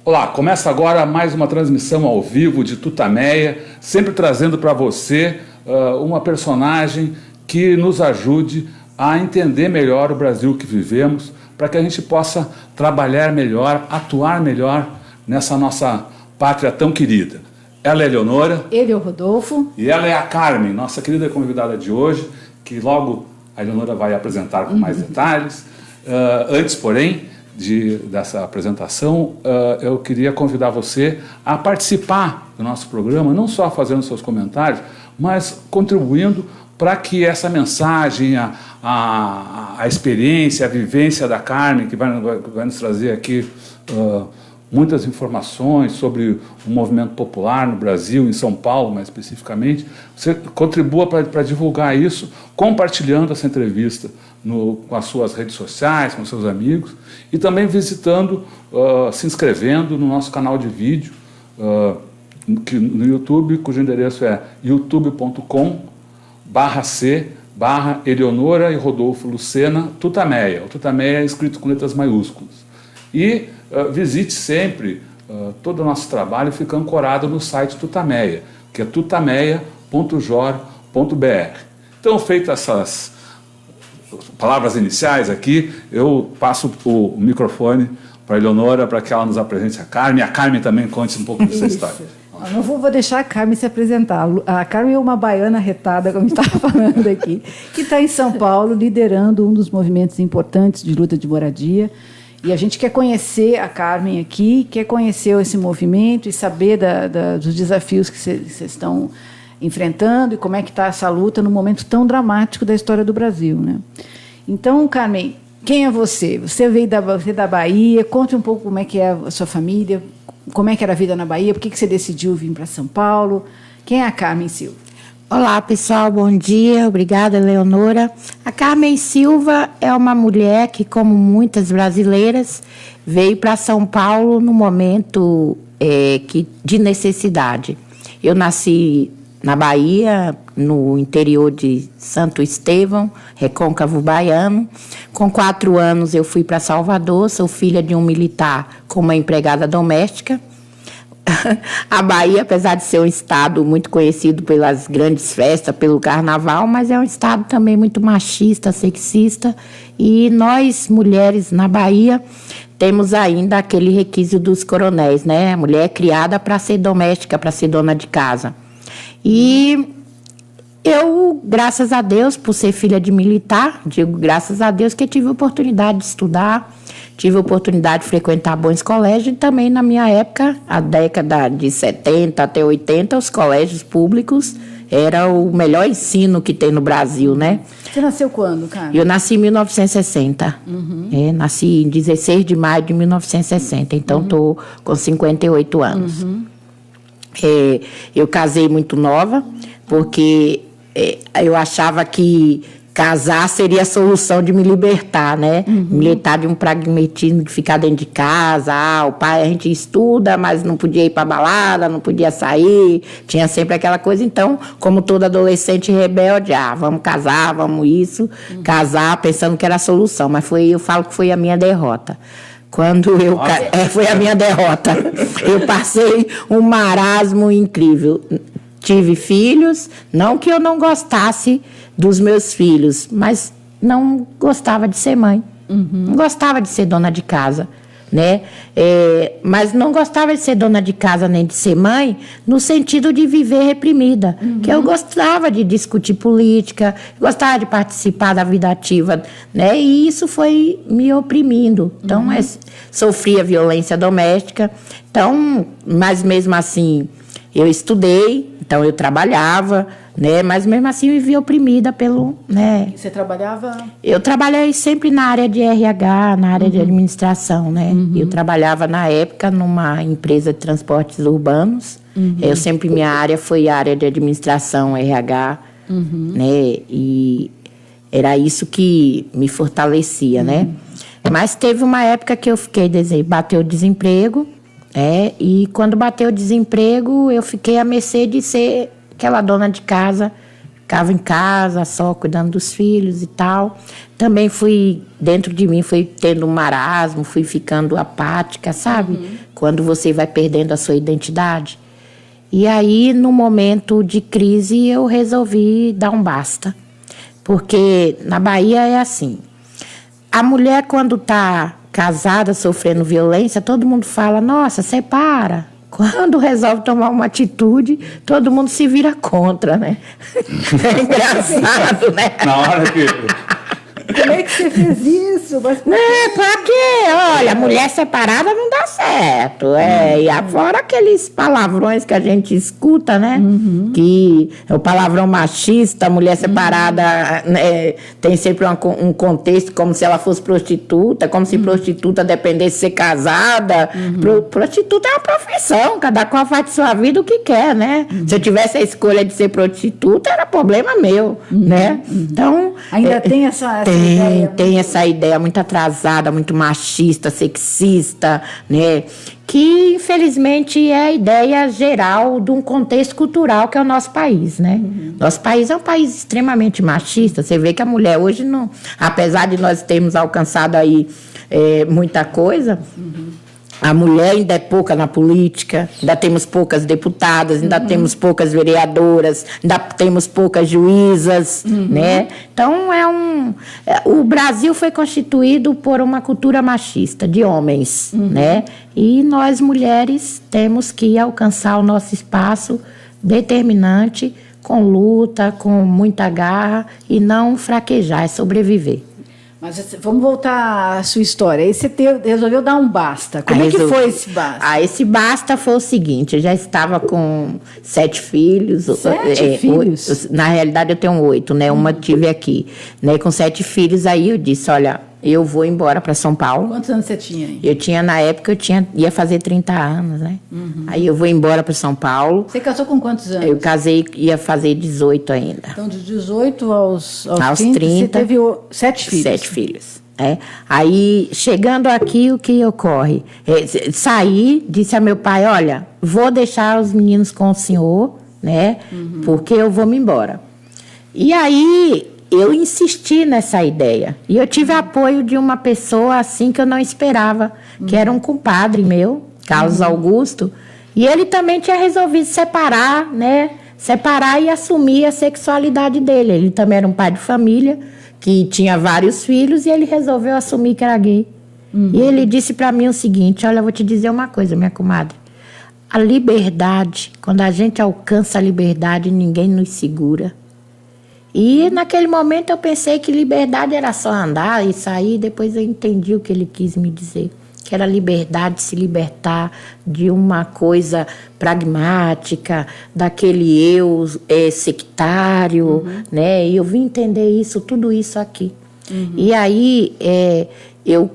Olá, começa agora mais uma transmissão ao vivo de Tutameia, sempre trazendo para você uma personagem que nos ajude a entender melhor o Brasil que vivemos, para que a gente possa trabalhar melhor, atuar melhor nessa nossa pátria tão querida. Ela é a Eleonora. Ele é o Rodolfo. E ela é a Carmen, nossa querida convidada de hoje, que logo a Eleonora vai apresentar com mais detalhes. Antes, porém, dessa apresentação, eu queria convidar você a participar do nosso programa, não só fazendo seus comentários, mas contribuindo para que essa mensagem, a experiência, a vivência da Carmen, que vai nos trazer aqui muitas informações sobre o movimento popular no Brasil, em São Paulo mais especificamente, você contribua para divulgar isso, compartilhando essa entrevista com as suas redes sociais, com seus amigos, e também visitando, se inscrevendo no nosso canal de vídeo no YouTube, cujo endereço é youtube.com/C/Eleonora e Rodolfo Lucena Tutameia. O Tutameia é escrito com letras maiúsculas. E visite sempre todo o nosso trabalho, fica ancorado no site Tutameia, que é tutameia.jor.br. Então, feitas essas palavras iniciais aqui, eu passo o microfone para a Eleonora para que ela nos apresente a Carmen. A Carmen também conte um pouco dessa história. Não vou deixar a Carmen se apresentar. A Carmen é uma baiana retada, como estava falando aqui, que está em São Paulo liderando um dos movimentos importantes de luta de moradia. E a gente quer conhecer a Carmen aqui, quer conhecer esse movimento e saber dos desafios que vocês estão enfrentando e como é que está essa luta no momento tão dramático da história do Brasil, né? Então, Carmen, quem é você? Você veio da Bahia, conte um pouco como é que é a sua família, como é que era a vida na Bahia, por que você decidiu vir para São Paulo? Quem é a Carmen Silva? Olá, pessoal, bom dia, obrigada, Eleonora. A Carmen Silva é uma mulher que, como muitas brasileiras, veio para São Paulo no momento de necessidade. Eu nasci na Bahia, no interior de Santo Estevão, Recôncavo Baiano. Com 4 anos eu fui para Salvador, sou filha de um militar com uma empregada doméstica. A Bahia, apesar de ser um estado muito conhecido pelas grandes festas, pelo carnaval, mas é um estado também muito machista, sexista, e nós, mulheres na Bahia, temos ainda aquele requisito dos coronéis, né? A mulher é criada para ser doméstica, para ser dona de casa. E eu, graças a Deus, por ser filha de militar, digo graças a Deus que eu tive a oportunidade de estudar, tive a oportunidade de frequentar bons colégios e também na minha época, a década de 70 até 80, os colégios públicos era o melhor ensino que tem no Brasil, né? Você nasceu quando, Carmen? Eu nasci em 1960. Nasci em 16 de maio de 1960, então estou com 58 anos. Eu casei muito nova, porque eu achava que casar seria a solução de me libertar, né? Me libertar de um pragmatismo de ficar dentro de casa. O pai, a gente estuda, mas não podia ir para balada, não podia sair. Tinha sempre aquela coisa. Então, como todo adolescente rebelde, vamos casar, vamos isso. Casar pensando que era a solução. Mas eu falo que foi a minha derrota. Foi a minha derrota. Eu passei um marasmo incrível. Tive filhos, não que eu não gostasse dos meus filhos, mas não gostava de ser mãe. Não gostava de ser dona de casa, né? Mas não gostava de ser dona de casa nem de ser mãe no sentido de viver reprimida. Que eu gostava de discutir política, gostava de participar da vida ativa, né? E isso foi me oprimindo. Então, sofria violência doméstica. Então, mas mesmo assim, eu estudei, então eu trabalhava, né? Mas mesmo assim eu vivia oprimida pelo, né? Você trabalhava? Eu trabalhei sempre na área de RH, na área de administração, né? Eu trabalhava na época numa empresa de transportes urbanos. Minha área foi a área de administração, RH, né? E era isso que me fortalecia, né? Mas teve uma época que eu bateu o desemprego. E quando bateu o desemprego, eu fiquei à mercê de ser aquela dona de casa ficava em casa só cuidando dos filhos e tal. Também dentro de mim fui tendo um marasmo, fui ficando apática, sabe? Quando você vai perdendo a sua identidade. E aí, no momento de crise, eu resolvi dar um basta. Porque na Bahia é assim, a mulher quando está casada, sofrendo violência, todo mundo fala, nossa, separa. Quando resolve tomar uma atitude, todo mundo se vira contra, né? É engraçado, né? Na hora que... Como é que você fez isso? Mas Pra quê? Olha, mulher separada não dá certo. E afora aqueles palavrões que a gente escuta, né? Que é o palavrão machista, mulher separada né, tem sempre um contexto como se ela fosse prostituta, como se prostituta dependesse de ser casada. Prostituta é uma profissão, cada qual faz de sua vida o que quer, né? Se eu tivesse a escolha de ser prostituta, era problema meu, né? Então... ainda tem essa ideia? Tem essa ideia muito atrasada, muito machista, sexista, né? Que, infelizmente, é a ideia geral de um contexto cultural que é o nosso país, né? Nosso país é um país extremamente machista. Você vê que a mulher hoje, não, apesar de nós termos alcançado aí muita coisa... A mulher ainda é pouca na política, ainda temos poucas deputadas, ainda temos poucas vereadoras, ainda temos poucas juízas, né? Então, o Brasil foi constituído por uma cultura machista, de homens, né? E nós, mulheres, temos que alcançar o nosso espaço determinante, com luta, com muita garra, e não fraquejar, é sobreviver. Mas vamos voltar à sua história. Aí você resolveu dar um basta. Como é que foi esse basta? Esse basta foi o seguinte, eu já estava com 7 filhos. 7 filhos? Na realidade, eu tenho 8, né? Uma tive aqui. Né? Com 7 filhos, aí eu disse, olha, eu vou embora para São Paulo. Quantos anos você tinha aí? Eu tinha, na época, ia fazer 30 anos, né? Aí eu vou embora para São Paulo. Você casou com quantos anos? Eu casei, ia fazer 18 ainda. Então, de 18 aos 30, você teve 7 filhos. 7 filhos. Aí, chegando aqui, o que ocorre? Saí, disse a meu pai, olha, vou deixar os meninos com o senhor, né? Porque eu vou me embora. E aí... eu insisti nessa ideia. E eu tive apoio de uma pessoa assim que eu não esperava, que era um compadre meu, Carlos Augusto, e ele também tinha resolvido separar, né? Separar e assumir a sexualidade dele. Ele também era um pai de família, que tinha vários filhos, e ele resolveu assumir que era gay. E ele disse para mim o seguinte, olha, eu vou te dizer uma coisa, minha comadre. A liberdade, quando a gente alcança a liberdade, ninguém nos segura. E naquele momento eu pensei que liberdade era só andar e sair, depois eu entendi o que ele quis me dizer, que era liberdade de se libertar de uma coisa pragmática, daquele eu sectário, né? E eu vim entender isso, tudo isso aqui. E aí,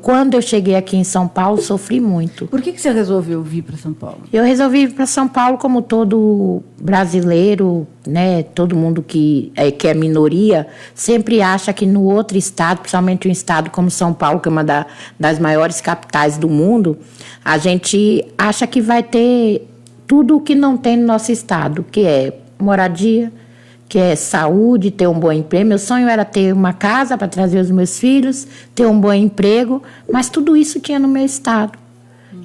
quando eu cheguei aqui em São Paulo, sofri muito. Por que você resolveu vir para São Paulo? Eu resolvi vir para São Paulo como todo brasileiro, né? Todo mundo que é minoria, sempre acha que no outro estado, principalmente um estado como São Paulo, que é uma das maiores capitais do mundo, a gente acha que vai ter tudo o que não tem no nosso estado, que é moradia, que é saúde, ter um bom emprego. Meu sonho era ter uma casa para trazer os meus filhos, ter um bom emprego, mas tudo isso tinha no meu estado.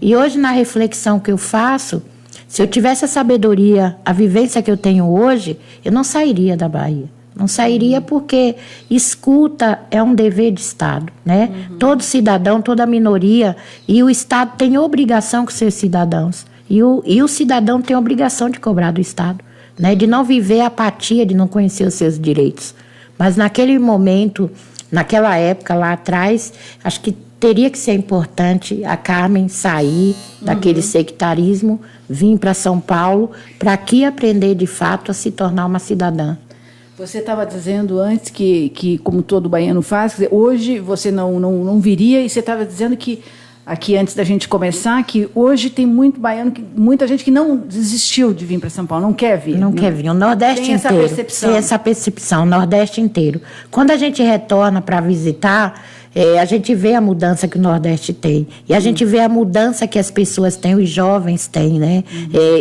E hoje, na reflexão que eu faço, se eu tivesse a sabedoria, a vivência que eu tenho hoje, eu não sairia da Bahia. Não sairia porque escuta é um dever de Estado, né? Todo cidadão, toda minoria, e o Estado tem obrigação com seus cidadãos. E o cidadão tem obrigação de cobrar do Estado. Né, de não viver a apatia, de não conhecer os seus direitos. Mas naquele momento, naquela época lá atrás, acho que teria que ser importante a Carmen sair daquele sectarismo, vir para São Paulo, para aqui aprender de fato a se tornar uma cidadã. Você estava dizendo antes que como todo baiano faz, quer dizer, hoje você não viria, e você estava dizendo que aqui antes da gente começar, que hoje tem muito baiano, muita gente que não desistiu de vir para São Paulo, não quer vir. Não quer vir. O Nordeste tem inteiro. Essa percepção. Tem essa percepção, o Nordeste inteiro. Quando a gente retorna para visitar, a gente vê a mudança que o Nordeste tem. E a gente vê a mudança que as pessoas têm, os jovens têm, né?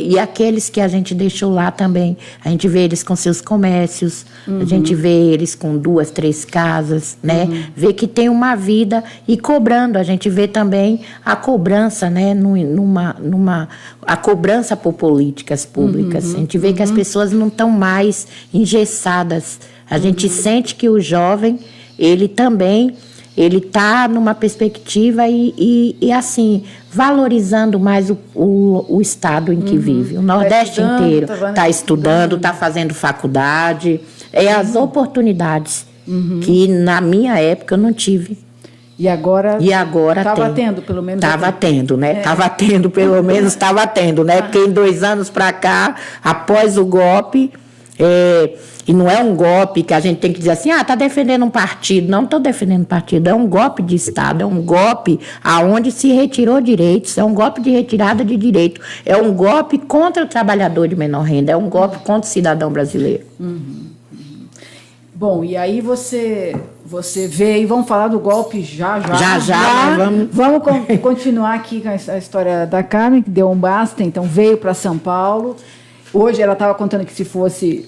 E aqueles que a gente deixou lá também. A gente vê eles com seus comércios, a gente vê eles com 2, 3 casas, né? Vê que tem uma vida e cobrando. A gente vê também a cobrança, né? A cobrança por políticas públicas. A gente vê que as pessoas não estão mais engessadas. A gente sente que o jovem, ele também, ele está numa perspectiva e assim, valorizando mais o estado em que vive. O Nordeste inteiro está estudando, está fazendo faculdade. As oportunidades que na minha época eu não tive. E agora estava tendo, pelo menos. Estava tendo, né? Estava tendo, pelo menos estava tendo, né? Porque em 2 anos para cá, após o golpe, e não é um golpe que a gente tem que dizer assim, está defendendo um partido. Não estou defendendo um partido, é um golpe de Estado, é um golpe aonde se retirou direitos, é um golpe de retirada de direito, é um golpe contra o trabalhador de menor renda, é um golpe contra o cidadão brasileiro. Bom, e aí você vê, e vamos falar do golpe já. Né? Vamos continuar aqui com a história da Carmen, que deu um basta, então veio para São Paulo. Hoje ela estava contando que se fosse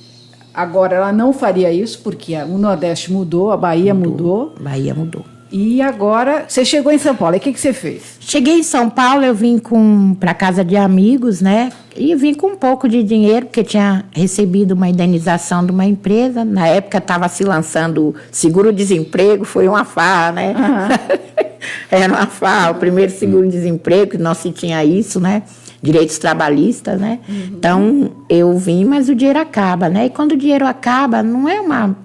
agora ela não faria isso, porque o Nordeste mudou, a Bahia mudou. Bahia mudou. E agora você chegou em São Paulo, e o que você fez? Cheguei em São Paulo, eu vim para casa de amigos, né? E vim com um pouco de dinheiro, porque tinha recebido uma indenização de uma empresa. Na época estava se lançando seguro-desemprego, foi uma farra, né? Era uma farra, o primeiro seguro-desemprego, que não se tinha isso, né? Direitos trabalhistas, né? Então, eu vim, mas o dinheiro acaba, né? E quando o dinheiro acaba, não é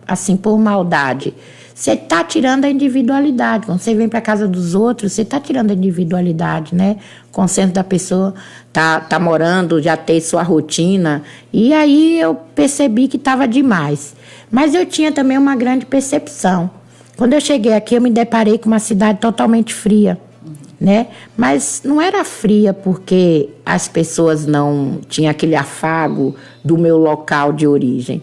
assim, por maldade. Você está tirando a individualidade. Quando você vem para a casa dos outros, você está tirando a individualidade, né? O consenso da pessoa tá morando, já tem sua rotina. E aí eu percebi que estava demais. Mas eu tinha também uma grande percepção. Quando eu cheguei aqui, eu me deparei com uma cidade totalmente fria, né? Mas não era fria porque as pessoas não tinham aquele afago do meu local de origem.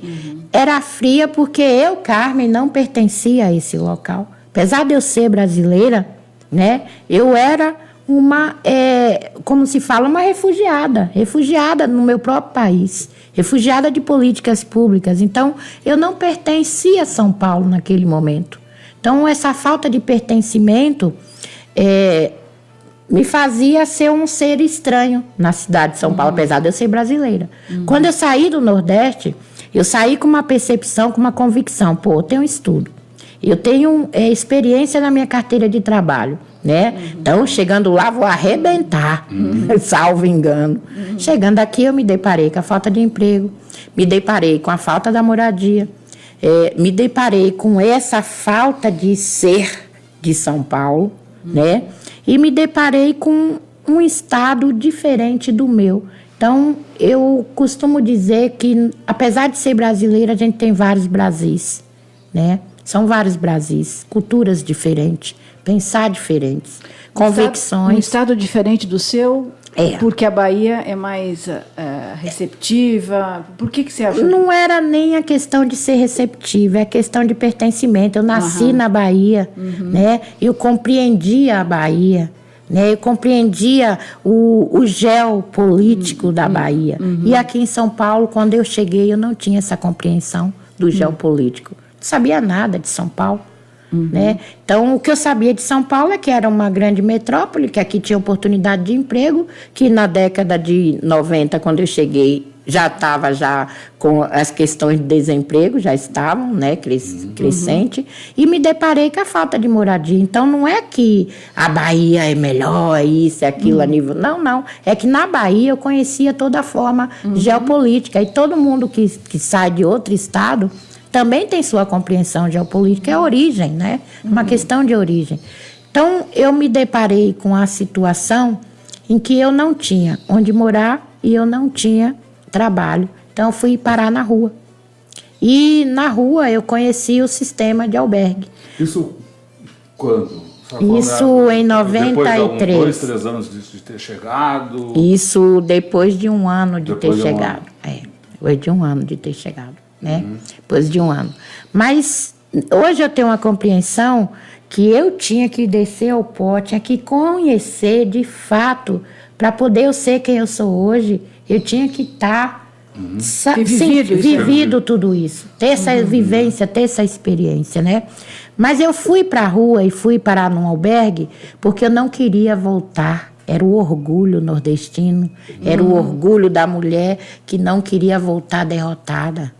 Era fria porque eu, Carmen, não pertencia a esse local. Apesar de eu ser brasileira, né? Eu era como se fala, uma refugiada no meu próprio país, refugiada de políticas públicas. Então, eu não pertencia a São Paulo naquele momento. Então, essa falta de pertencimento me fazia ser um ser estranho na cidade de São Paulo, apesar de eu ser brasileira. Quando eu saí do Nordeste, eu saí com uma percepção, com uma convicção. Eu tenho estudo, eu tenho experiência na minha carteira de trabalho, né? Então, chegando lá, vou arrebentar, salvo engano. Chegando aqui, eu me deparei com a falta de emprego, me deparei com a falta da moradia, me deparei com essa falta de ser de São Paulo, né? E me deparei com um estado diferente do meu. Então, eu costumo dizer que, apesar de ser brasileira, a gente tem vários Brasis, né? São vários Brasis, culturas diferentes, pensar diferentes, convicções. Um estado diferente do seu? Porque a Bahia é mais receptiva? Por que você acha? Não era nem a questão de ser receptiva, é a questão de pertencimento. Eu nasci na Bahia, né? Eu compreendia a Bahia, né? Eu compreendia o geopolítico da Bahia. E aqui em São Paulo, quando eu cheguei, eu não tinha essa compreensão do geopolítico. Não sabia nada de São Paulo. Né? Então, o que eu sabia de São Paulo é que era uma grande metrópole, que aqui tinha oportunidade de emprego, que na década de 90, quando eu cheguei, já estava com as questões de desemprego, já estavam, né, crescente, e me deparei com a falta de moradia. Então, não é que a Bahia é melhor, isso, aquilo, a nível... Não. É que na Bahia eu conhecia toda a forma geopolítica, e todo mundo que sai de outro estado também tem sua compreensão geopolítica, é a origem, né? Uma questão de origem. Então, eu me deparei com a situação em que eu não tinha onde morar e eu não tinha trabalho. Então, eu fui parar na rua. E na rua eu conheci o sistema de albergue. Isso quando? Isso em 93. Depois de 2, 3 anos de ter chegado? Isso depois de 1 ano de ter chegado. Depois de 1 ano de ter chegado. Né? Depois de 1 ano. Mas hoje eu tenho uma compreensão que eu tinha que descer ao pó, tinha que conhecer de fato, para poder eu ser quem eu sou hoje, eu tinha que estar vivido tudo isso, ter essa vivência, ter essa experiência, né? Mas eu fui para a rua e fui parar num albergue porque eu não queria voltar. Era o orgulho nordestino, era o orgulho da mulher que não queria voltar derrotada.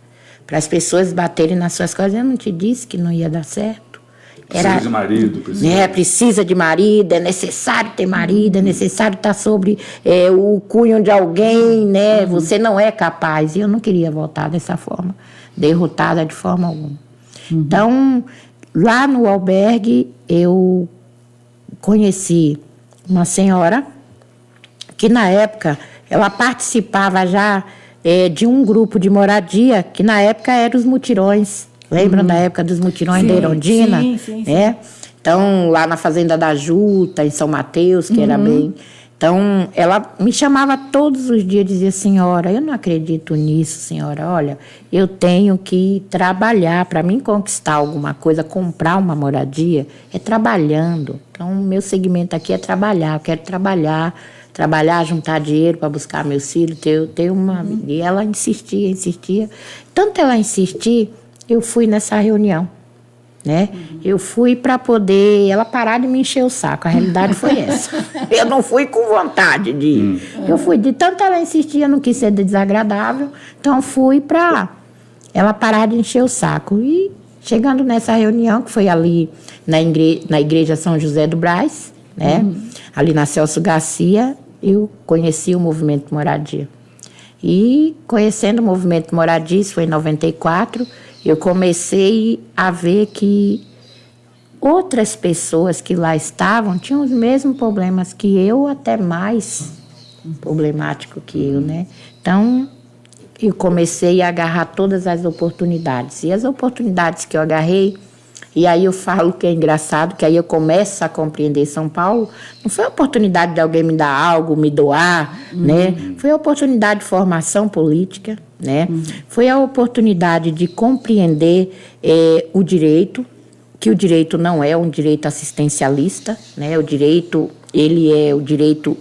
Para as pessoas baterem nas suas costas, eu não te disse que não ia dar certo. Precisa de marido. Precisa de marido, é necessário ter marido, é necessário estar sobre o cunho de alguém, né? Você não é capaz. E eu não queria voltar dessa forma, derrotada de forma alguma. Então, lá no albergue, eu conheci uma senhora que, na época, ela participava já de um grupo de moradia, que na época eram os mutirões. Lembram da época dos mutirões da Erondina? Sim. Então, lá na Fazenda da Juta, em São Mateus, que era bem... Então, ela me chamava todos os dias e dizia: senhora, eu não acredito nisso, senhora. Olha, eu tenho que trabalhar. Para mim conquistar alguma coisa, comprar uma moradia, é trabalhando. Então, o meu segmento aqui é trabalhar. Eu quero trabalhar, juntar dinheiro para buscar meus filhos, ter uma... E ela insistia. Tanto ela insistir, eu fui nessa reunião, né? Eu fui para poder ela parar de me encher o saco. A realidade foi essa. Eu não fui com vontade de ir. Eu fui, de tanto ela insistir, eu não quis ser desagradável, então fui para ela parar de encher o saco. E chegando nessa reunião, que foi ali na igreja São José do Brás, né? Ali na Celso Garcia, eu conheci o movimento Moradia. E conhecendo o movimento Moradia, isso foi em 94, eu comecei a ver que outras pessoas que lá estavam tinham os mesmos problemas que eu, até mais problemático que eu, né? Então, eu comecei a agarrar todas as oportunidades. E as oportunidades que eu agarrei, e aí eu falo que é engraçado, que aí eu começo a compreender São Paulo, não foi a oportunidade de alguém me dar algo, me doar, né? Foi a oportunidade de formação política, né? Foi a oportunidade de compreender o direito, que o direito não é um direito assistencialista, né? O direito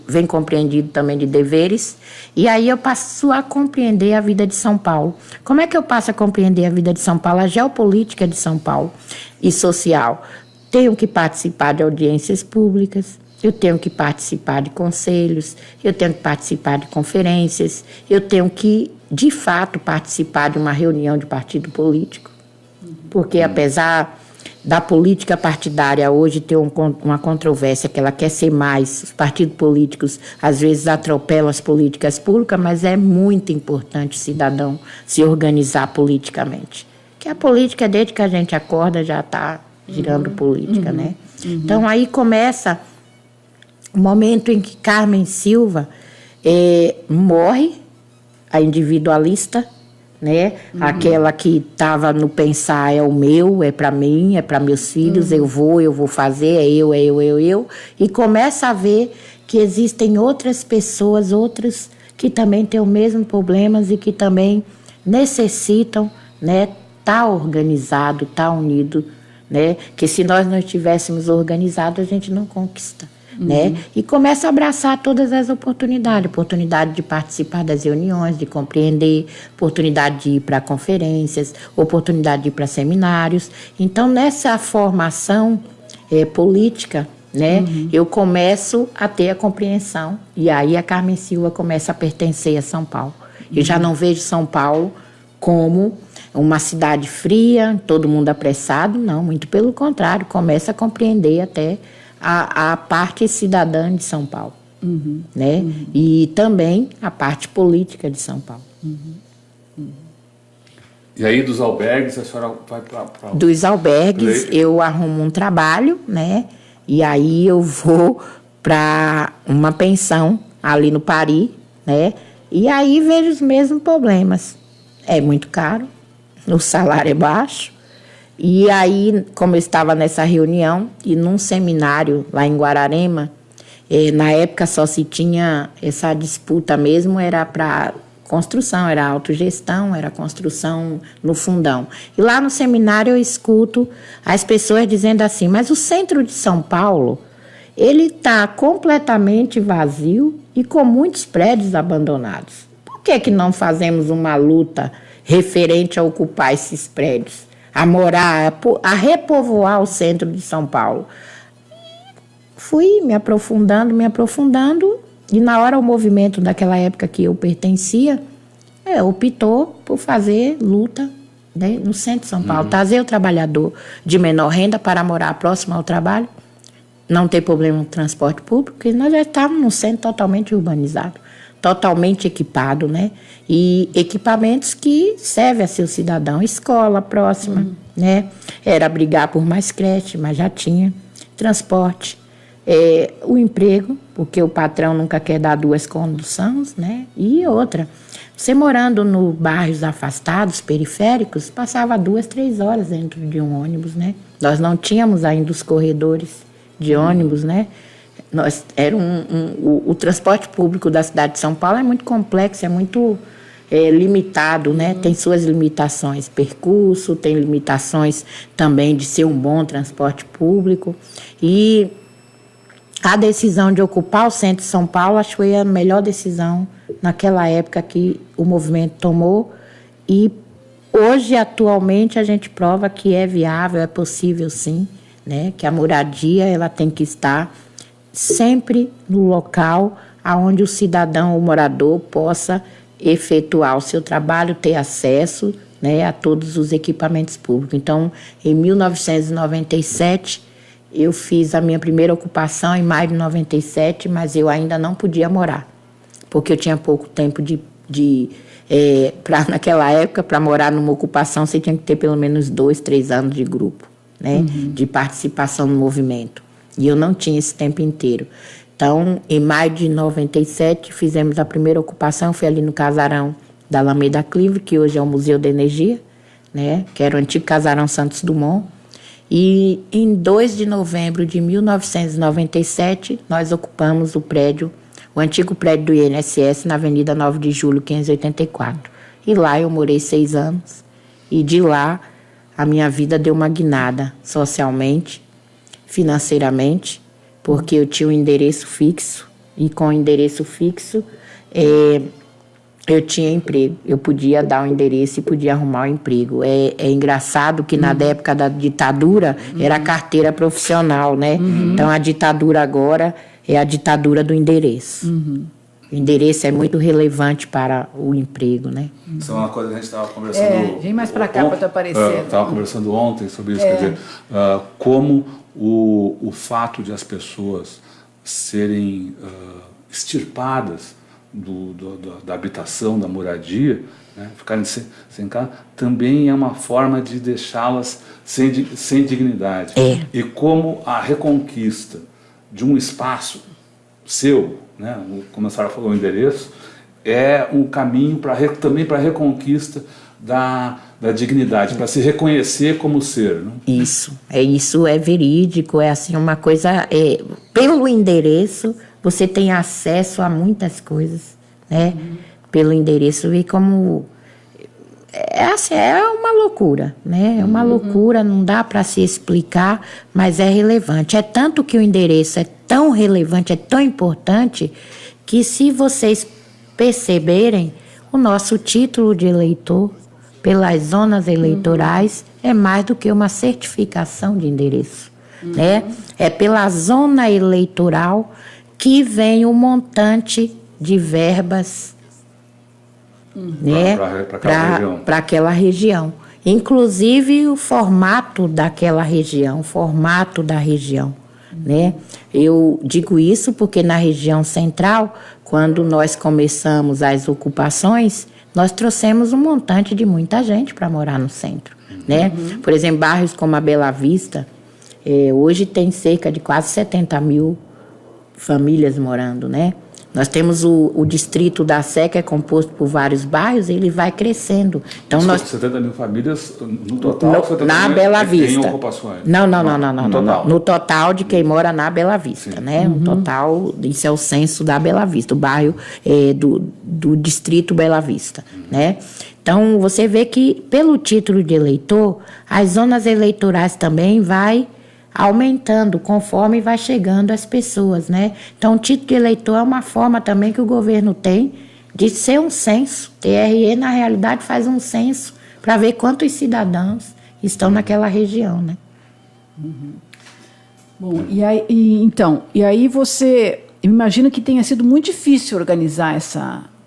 vem compreendido também de deveres. E aí eu passo a compreender a vida de São Paulo. Como é que eu passo a compreender a vida de São Paulo, a geopolítica de São Paulo e social? Tenho que participar de audiências públicas, eu tenho que participar de conselhos, eu tenho que participar de conferências, eu tenho que, de fato, participar de uma reunião de partido político, porque apesar da política partidária hoje ter uma controvérsia que ela quer ser mais, os partidos políticos às vezes atropelam as políticas públicas, mas é muito importante o cidadão se organizar politicamente. Que a política, desde que a gente acorda, já está girando política, né? Então aí começa o momento em que Carmen Silva morre, a individualista, né? Aquela que estava no pensar, é o meu, é para mim, é para meus filhos, eu vou fazer, é eu, e começa a ver que existem outras pessoas, outros que também têm os mesmos problemas e que também necessitam, né, tá organizado, tá unido, né? Que se nós não estivéssemos organizados, a gente não conquista. Né? E começa a abraçar todas as oportunidades, oportunidade de participar das reuniões, de compreender, oportunidade de ir para conferências, oportunidade de ir para seminários. Então, nessa formação política, né, eu começo a ter a compreensão, e aí a Carmen Silva começa a pertencer a São Paulo. Eu já não vejo São Paulo como uma cidade fria, todo mundo apressado, não, muito pelo contrário, começa a compreender até a parte cidadã de São Paulo, né? E também a parte política de São Paulo. E aí dos albergues a senhora vai para... Dos albergues eu arrumo um trabalho, né? E aí eu vou para uma pensão ali no Pari, né? E aí vejo os mesmos problemas. É muito caro, o salário é baixo. E aí, como eu estava nessa reunião, e num seminário lá em Guararema, na época só se tinha essa disputa mesmo, era para construção, era autogestão, era construção no fundão. E lá no seminário eu escuto as pessoas dizendo assim, mas o centro de São Paulo, ele está completamente vazio e com muitos prédios abandonados. Por que não fazemos uma luta referente a ocupar esses prédios, a morar, a repovoar o centro de São Paulo? Fui me aprofundando, e na hora o movimento daquela época que eu pertencia, optou por fazer luta, né, no centro de São Paulo, trazer o trabalhador de menor renda para morar próximo ao trabalho, não ter problema no transporte público, porque nós já estávamos num centro totalmente urbanizado, totalmente equipado, né? E equipamentos que servem a seu cidadão, escola próxima, né? Era brigar por mais creche, mas já tinha, transporte, o emprego, porque o patrão nunca quer dar duas conduções, né? E outra, você morando no bairros afastados, periféricos, passava 2, 3 horas dentro de um ônibus, né? Nós não tínhamos ainda os corredores de ônibus, né? O transporte público da cidade de São Paulo é muito complexo, é muito limitado, né? Tem suas limitações, percurso, tem limitações também de ser um bom transporte público. E a decisão de ocupar o centro de São Paulo, acho que foi a melhor decisão naquela época que o movimento tomou. E hoje, atualmente, a gente prova que é viável, é possível sim, né? Que a moradia ela tem que estar sempre no local onde o cidadão, o morador, possa efetuar o seu trabalho, ter acesso, né, a todos os equipamentos públicos. Então, em 1997, eu fiz a minha primeira ocupação em maio de 97, mas eu ainda não podia morar, porque eu tinha pouco tempo naquela época, para morar numa ocupação, você tinha que ter pelo menos 2, 3 anos de grupo, né, de participação no movimento. E eu não tinha esse tempo inteiro. Então, em maio de 97, fizemos a primeira ocupação, foi ali no casarão da Alameda Clive, que hoje é o Museu da Energia, né, que era o antigo casarão Santos Dumont. E em 2 de novembro de 1997, nós ocupamos o antigo prédio do INSS, na Avenida 9 de Julho, 584. E lá eu morei 6 anos. E de lá, a minha vida deu uma guinada socialmente, financeiramente, porque eu tinha um endereço fixo, e com o endereço fixo, eu tinha emprego. Eu podia dar um endereço e podia arrumar um emprego. É engraçado que na época da ditadura era carteira profissional, né? Então a ditadura agora é a ditadura do endereço. O endereço é muito relevante para o emprego, né? Isso é uma coisa que a gente estava conversando... Vem mais para cá para tu aparecer. Estava conversando ontem sobre isso, quer dizer, como o fato de as pessoas serem extirpadas da habitação, da moradia, né, ficarem sem casa, também é uma forma de deixá-las sem dignidade. E como a reconquista de um espaço seu, né, como a senhora falou, o endereço, é um caminho também para a reconquista da dignidade, para se reconhecer como ser. Né? Isso é verídico, é assim uma coisa, pelo endereço você tem acesso a muitas coisas, né? Pelo endereço, e como é uma loucura, né? É uma loucura, não dá para se explicar, mas é relevante. É tanto que o endereço é tão relevante, é tão importante, que se vocês perceberem, o nosso título de eleitor, pelas zonas eleitorais, é mais do que uma certificação de endereço, né? É pela zona eleitoral que vem o montante de verbas, né, para aquela região. Inclusive o formato daquela região, o formato da região, né? Eu digo isso porque na região central, quando nós começamos as ocupações, nós trouxemos um montante de muita gente para morar no centro, né? Por exemplo, bairros como a Bela Vista, hoje tem cerca de quase 70 mil famílias morando, né? Nós temos o distrito da Sé, que é composto por vários bairros, e ele vai crescendo. Então, nós 70 mil famílias no total? Na Bela Vista. Tem ocupações? Não. Total. No total de quem mora na Bela Vista, né? Um total, isso é o censo da Bela Vista, o bairro do distrito Bela Vista, né? Então, você vê que, pelo título de eleitor, as zonas eleitorais também vai aumentando conforme vai chegando as pessoas, né? Então, o título de eleitor é uma forma também que o governo tem de ser um censo. TRE, na realidade, faz um censo para ver quantos cidadãos estão naquela região, né? Bom, e aí você... Eu imagino que tenha sido muito difícil organizar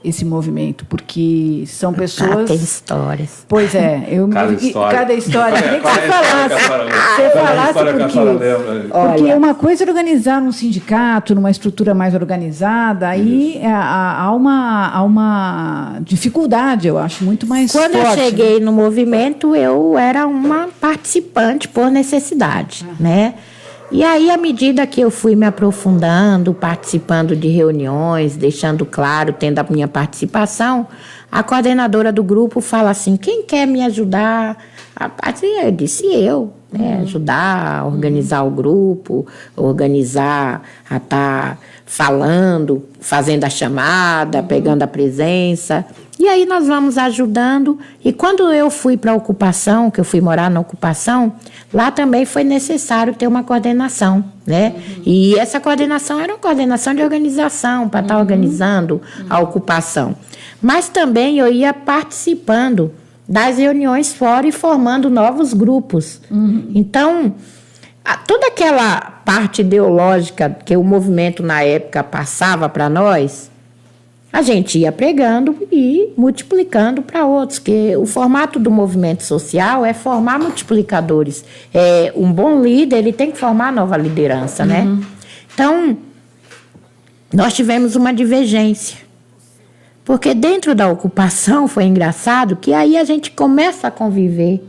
esse movimento, porque são pessoas... Tem histórias. Pois é, cada história. Queria que você falasse porque uma coisa é organizar num sindicato, numa estrutura mais organizada, aí há uma dificuldade, eu acho, muito mais forte. Quando eu cheguei no movimento, eu era uma participante por necessidade, né? E aí, à medida que eu fui me aprofundando, participando de reuniões, deixando claro, tendo a minha participação, a coordenadora do grupo fala assim, quem quer me ajudar? Eu disse eu, né? Ajudar a organizar o grupo, organizar a estar falando, fazendo a chamada, pegando a presença. E aí nós vamos ajudando. E quando eu fui para a ocupação, que eu fui morar na ocupação, lá também foi necessário ter uma coordenação, né? E essa coordenação era uma coordenação de organização, para estar organizando a ocupação. Mas também eu ia participando das reuniões fora e formando novos grupos. Então, toda aquela parte ideológica que o movimento na época passava para nós, a gente ia pregando e multiplicando para outros, que o formato do movimento social é formar multiplicadores. Um bom líder, ele tem que formar nova liderança, né? Então, nós tivemos uma divergência. Porque dentro da ocupação foi engraçado que aí a gente começa a conviver.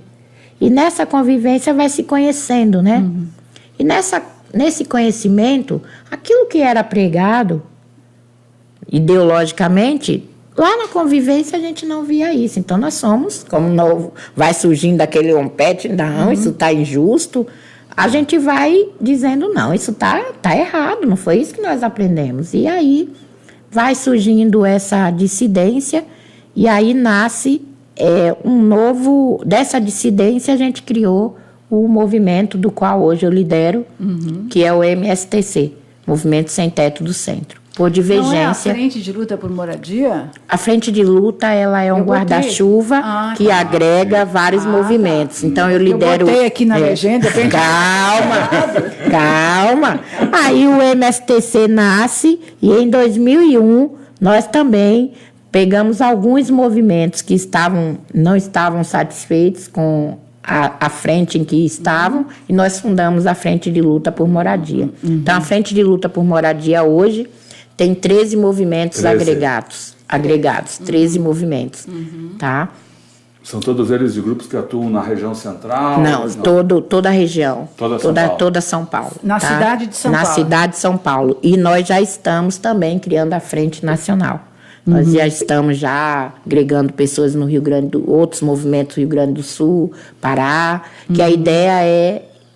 E nessa convivência vai se conhecendo, né? E nesse conhecimento, aquilo que era pregado ideologicamente, lá na convivência a gente não via isso. Então nós somos, como novo, vai surgindo aquele rompete, não, isso está injusto, a gente vai dizendo, não, isso tá errado, não foi isso que nós aprendemos. E aí vai surgindo essa dissidência, e aí nasce dessa dissidência a gente criou o movimento do qual hoje eu lidero, que é o MSTC, Movimento Sem Teto do Centro. Por divergência. Não é a Frente de Luta por Moradia? A Frente de Luta, ela é um guarda-chuva que agrega vários movimentos. Então, eu lidero... Eu botei aqui na legenda. Calma. Aí o MSTC nasce e em 2001 nós também pegamos alguns movimentos que não estavam satisfeitos com a frente em que estavam e nós fundamos a Frente de Luta por Moradia. Então, a Frente de Luta por Moradia hoje tem 13 movimentos agregados, 13 movimentos, tá? São todos eles de grupos que atuam na região central? Não, toda a região, toda São Paulo. Na cidade de São Paulo? Na cidade de São Paulo. E nós já estamos também criando a Frente Nacional. Nós já estamos agregando pessoas no Rio Grande do outros movimentos Rio Grande do Sul, Pará, que a ideia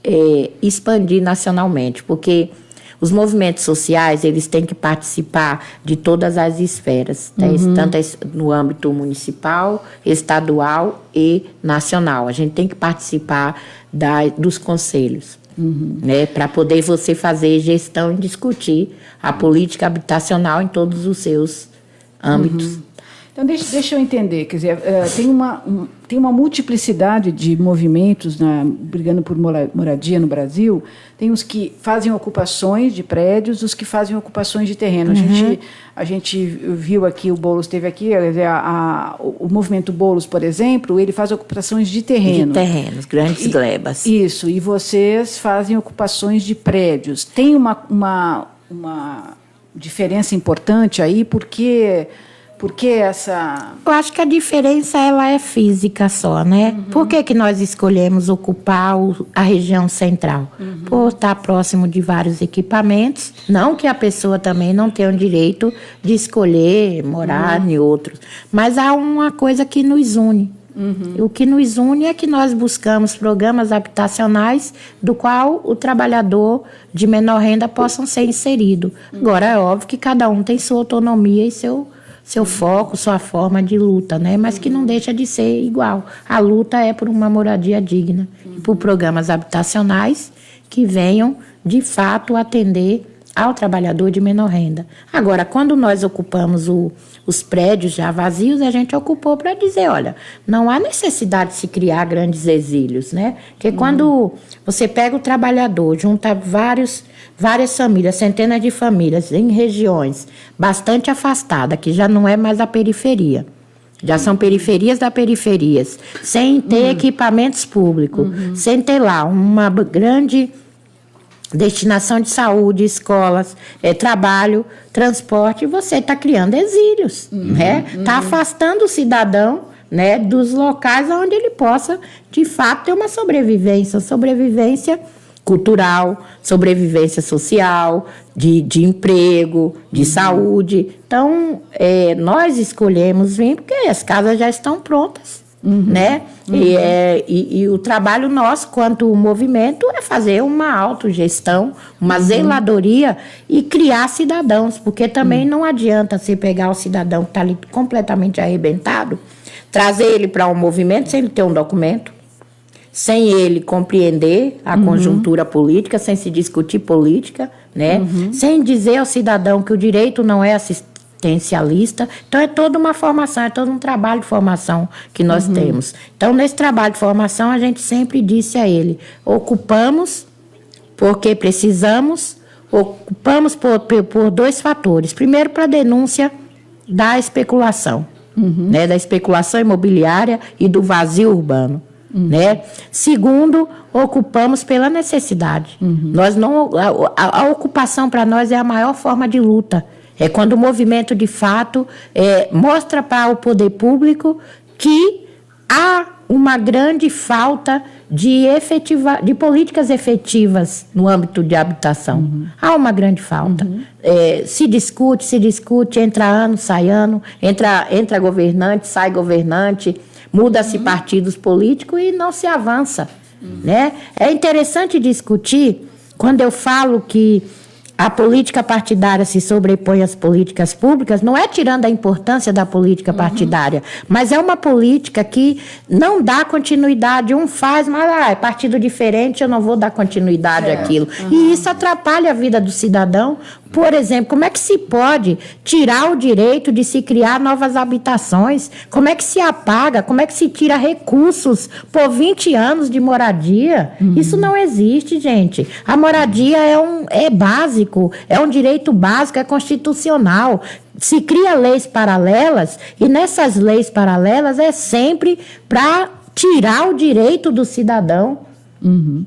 é expandir nacionalmente, porque os movimentos sociais, eles têm que participar de todas as esferas, né? Tanto no âmbito municipal, estadual e nacional. A gente tem que participar dos conselhos, né? Para poder você fazer gestão e discutir a política habitacional em todos os seus âmbitos. Então, deixa eu entender, quer dizer, tem uma multiplicidade de movimentos brigando por moradia no Brasil. Tem os que fazem ocupações de prédios, os que fazem ocupações de terreno. A gente viu aqui, o Boulos esteve aqui, o movimento Boulos, por exemplo, ele faz ocupações de terreno. De terrenos, grandes glebas. Isso, e vocês fazem ocupações de prédios. Tem uma diferença importante aí, porque essa... Eu acho que a diferença ela é física só, né? Por que nós escolhemos ocupar a região central? por estar próximo de vários equipamentos. Não que a pessoa também não tenha o direito de escolher morar em outros, mas há uma coisa que nos une. O que nos une é que nós buscamos programas habitacionais do qual o trabalhador de menor renda possam ser inserido. Agora, é óbvio que cada um tem sua autonomia e seu foco, sua forma de luta, né? Mas que não deixa de ser igual. A luta é por uma moradia digna, por programas habitacionais que venham, de fato, atender ao trabalhador de menor renda. Agora, quando nós ocupamos os prédios já vazios, a gente ocupou para dizer, olha, não há necessidade de se criar grandes exílios, né? Porque quando você pega o trabalhador, junta várias famílias, centenas de famílias, em regiões bastante afastadas, que já não é mais a periferia, já são periferias das periferias, sem ter equipamentos públicos, sem ter lá uma grande destinação de saúde, escolas, trabalho, transporte, você está criando exílios, né? Está afastando o cidadão, né, dos locais onde ele possa, de fato, ter uma sobrevivência cultural, sobrevivência social, de emprego, de saúde. Então, nós escolhemos vir porque as casas já estão prontas. Né? E o trabalho nosso, quanto movimento, é fazer uma autogestão, uma zeladoria e criar cidadãos, porque também não adianta você pegar o cidadão que está ali completamente arrebentado, trazer ele para um movimento sem ele ter um documento, sem ele compreender a conjuntura política, sem se discutir política, né? Sem dizer ao cidadão que o direito não é assistencialista. Então, é toda uma formação, é todo um trabalho de formação que nós temos. Então, nesse trabalho de formação, a gente sempre disse a ele, ocupamos porque precisamos, ocupamos por dois fatores. Primeiro, para a denúncia da especulação, né, da especulação imobiliária e do vazio urbano. Né? Segundo, ocupamos pela necessidade. Nós não, a ocupação para nós é a maior forma de luta. É quando o movimento, de fato, mostra para o poder público que há uma grande falta de políticas efetivas no âmbito de habitação. Há uma grande falta. Se discute, entra ano, sai ano, entra governante, sai governante, muda-se partidos políticos e não se avança. Né? É interessante discutir, quando eu falo que a política partidária se sobrepõe às políticas públicas, não é tirando a importância da política partidária, mas é uma política que não dá continuidade. Um faz, mas é partido diferente, eu não vou dar continuidade àquilo. E isso atrapalha a vida do cidadão. Por exemplo, como é que se pode tirar o direito de se criar novas habitações? Como é que se apaga? Como é que se tira recursos por 20 anos de moradia? Isso não existe, gente. A moradia é básico, é um direito básico, é constitucional. Se cria leis paralelas, e nessas leis paralelas é sempre para tirar o direito do cidadão.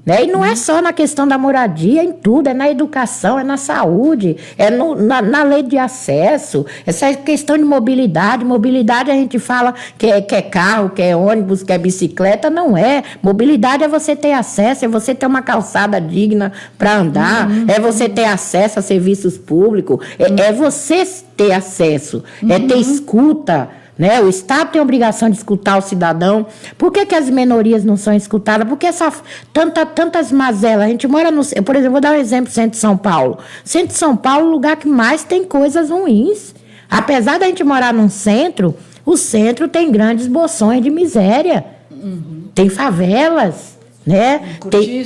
Né? E não é só na questão da moradia, em tudo, é na educação, é na saúde, é na lei de acesso, essa questão de mobilidade. Mobilidade a gente fala que é carro, que é ônibus, que é bicicleta, não é. Mobilidade é você ter acesso, é você ter uma calçada digna para andar, é você ter acesso a serviços públicos, é você ter acesso, é ter escuta. Né? O Estado tem a obrigação de escutar o cidadão. Por que as minorias não são escutadas? Porque tantas mazelas. A gente mora no... Por exemplo, vou dar um exemplo, centro de São Paulo. Centro de São Paulo é o lugar que mais tem coisas ruins. Apesar da gente morar num centro, o centro tem grandes bolsões de miséria. Tem favelas, né?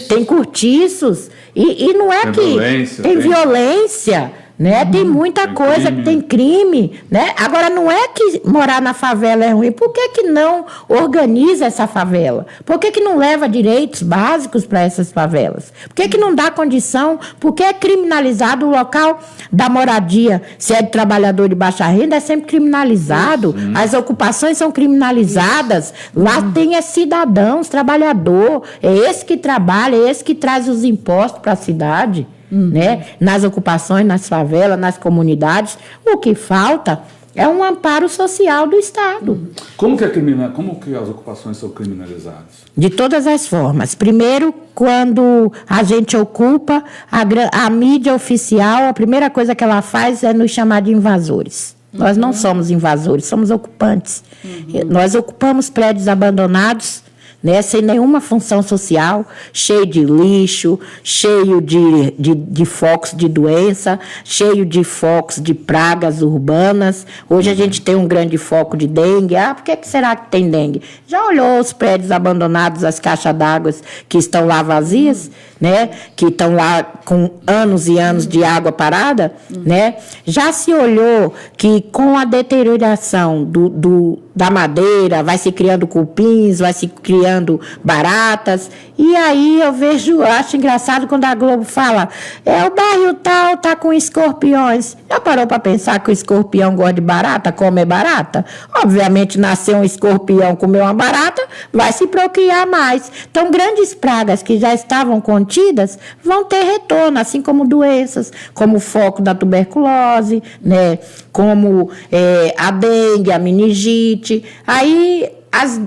Tem cortiços. E não é que... Tem violência. Né? Tem muita coisa, tem crime, né? Agora, não é que morar na favela é ruim. Por que não organiza essa favela? Por que não leva direitos básicos para essas favelas? Por que não dá condição? Por que é criminalizado o local da moradia? Se é de trabalhador de baixa renda, é sempre criminalizado. As ocupações são criminalizadas. Lá tem cidadãos, trabalhador. É esse que trabalha, é esse que traz os impostos para a cidade. Né? Nas ocupações, nas favelas, nas comunidades. O que falta É um amparo social do Estado. Como que as ocupações são criminalizadas? De todas as formas. Primeiro, quando a gente ocupa, a mídia oficial, a primeira coisa que ela faz é nos chamar de invasores. Nós não somos invasores, somos ocupantes. Nós ocupamos prédios abandonados, né, sem nenhuma função social, cheio de lixo, cheio de focos de doença, cheio de focos de pragas urbanas. Hoje a gente tem um grande foco de dengue. Por que será que tem dengue? Já olhou os prédios abandonados, as caixas d'água que estão lá vazias, né, que estão lá com anos e anos de água parada, né? Já se olhou que com a deterioração da madeira, vai se criando cupins, vai se criando baratas, e aí eu acho engraçado quando a Globo fala, o bairro tal tá com escorpiões. Já parou para pensar que o escorpião gosta de barata, come barata? Obviamente, nasceu um escorpião, comeu uma barata, vai se procriar mais. Então, grandes pragas que já estavam contidas vão ter retorno, assim como doenças, como o foco da tuberculose, né? Como a dengue, a meningite. Aí,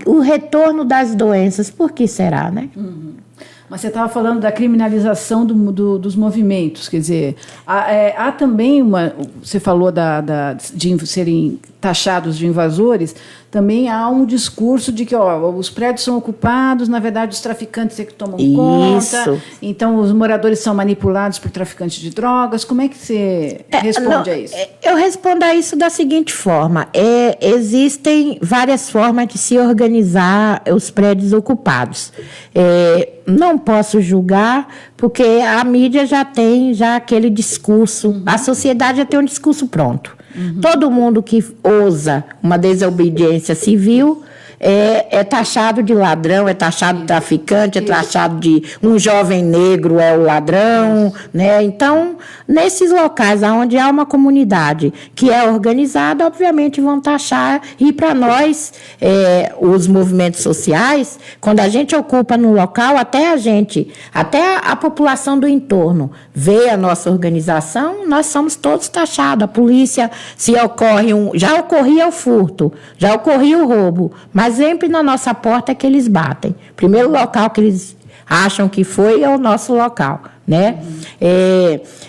o retorno das doenças, por que será, né? Mas você estava falando da criminalização dos movimentos, quer dizer, há também você falou de serem taxados de invasores, também há um discurso de que os prédios são ocupados, na verdade os traficantes é que tomam conta, então os moradores são manipulados por traficantes de drogas. Como é que você responde a isso? Eu respondo a isso da seguinte forma, existem várias formas de se organizar os prédios ocupados. Não posso julgar, porque a mídia já tem aquele discurso, a sociedade já tem um discurso pronto. Todo mundo que ousa uma desobediência civil é taxado de ladrão, é taxado de traficante, é taxado de um jovem negro é o ladrão, né? Então, nesses locais onde há uma comunidade que é organizada, obviamente vão taxar, e para nós, os movimentos sociais, quando a gente ocupa no local, até a população do entorno vê a nossa organização, nós somos todos taxados. A polícia, se ocorre já ocorria o furto, já ocorria o roubo, mas sempre na nossa porta é que eles batem. Primeiro local que eles acham que foi é o nosso local, né?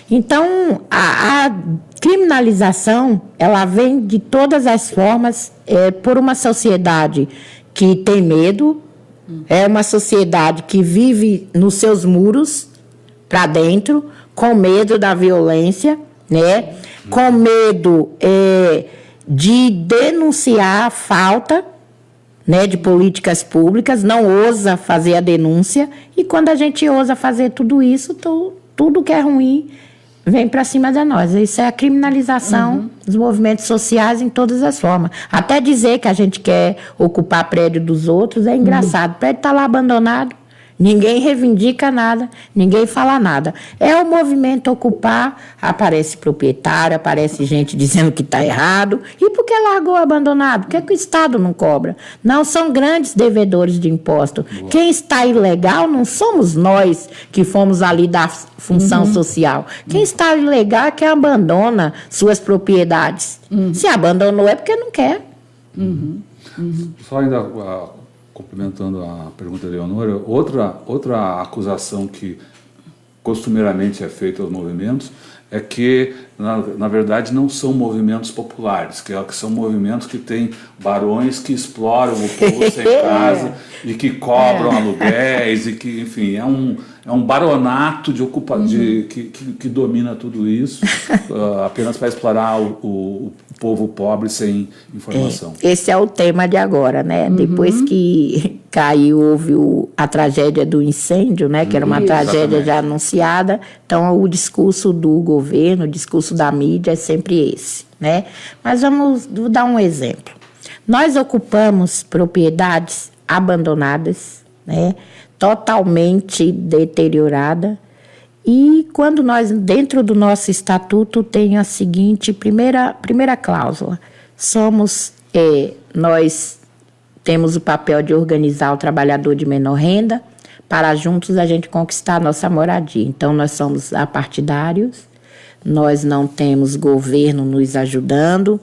Então, a criminalização, ela vem de todas as formas, por uma sociedade que tem medo, é uma sociedade que vive nos seus muros, para dentro, com medo da violência, né? Com medo de denunciar a falta, né, de políticas públicas, não ousa fazer a denúncia, e quando a gente ousa fazer tudo isso, tudo que é ruim vem para cima de nós. Isso é a criminalização dos movimentos sociais em todas as formas. Até dizer que a gente quer ocupar prédio dos outros é engraçado. O prédio está lá abandonado, ninguém reivindica nada, ninguém fala nada. É o movimento ocupar, aparece proprietário, aparece gente dizendo que está errado. E por que largou abandonado? Por que o Estado não cobra? Não, são grandes devedores de imposto. Quem está ilegal não somos nós que fomos ali da função social. Quem está ilegal é quem abandona suas propriedades. Se abandonou é porque não quer. Só ainda... complementando a pergunta da Leonora, outra acusação que costumeiramente é feita aos movimentos é que, na verdade, não são movimentos populares, que são movimentos que têm barões que exploram o povo sem casa e que cobram aluguéis, e que, enfim, é um baronato que domina tudo isso, apenas para explorar o povo pobre sem informação. Esse é o tema de agora, né? Depois que houve a tragédia do incêndio, né? Que era uma tragédia já anunciada. Então, o discurso do governo, o discurso da mídia é sempre esse, né? Mas vou dar um exemplo. Nós ocupamos propriedades abandonadas, né? Totalmente deteriorada. E quando nós, dentro do nosso estatuto, tem a seguinte primeira cláusula: nós temos o papel de organizar o trabalhador de menor renda para juntos a gente conquistar a nossa moradia. Então, nós somos apartidários, nós não temos governo nos ajudando,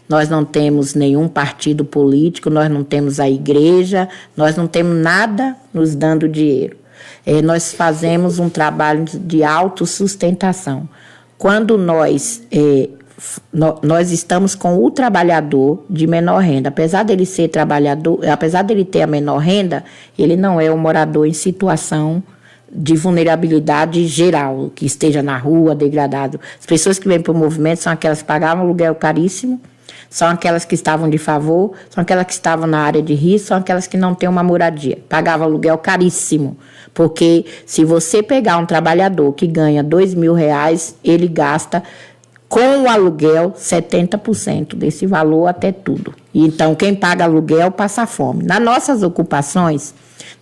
nós não temos nenhum partido político, nós não temos a igreja, nós não temos nada nos dando dinheiro. Nós fazemos um trabalho de autossustentação. Quando nós estamos com o trabalhador de menor renda, apesar dele ser trabalhador, apesar dele ter a menor renda, ele não é um morador em situação de vulnerabilidade geral, que esteja na rua, degradado. As pessoas que vêm para o movimento são aquelas que pagavam aluguel caríssimo, são aquelas que estavam de favor, são aquelas que estavam na área de risco, são aquelas que não têm uma moradia. Pagavam aluguel caríssimo, porque se você pegar um trabalhador que ganha R$2.000, ele gasta com o aluguel 70% desse valor até tudo. Então, quem paga aluguel passa fome. Nas nossas ocupações,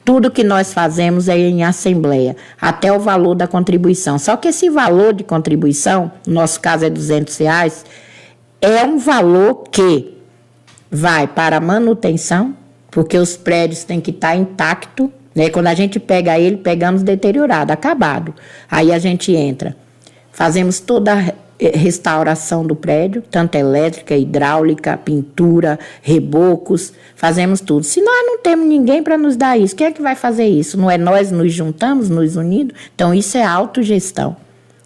tudo que nós fazemos é em assembleia, até o valor da contribuição. Só que esse valor de contribuição, no nosso caso é R$200, é um valor que vai para a manutenção, porque os prédios têm que estar intactos, né? Quando a gente pega ele, pegamos deteriorado, acabado. Aí a gente entra, fazemos toda a restauração do prédio, tanto elétrica, hidráulica, pintura, rebocos, fazemos tudo. Se nós não temos ninguém para nos dar isso, quem é que vai fazer isso? Não é nós nos juntamos, nos unidos? Então isso é autogestão.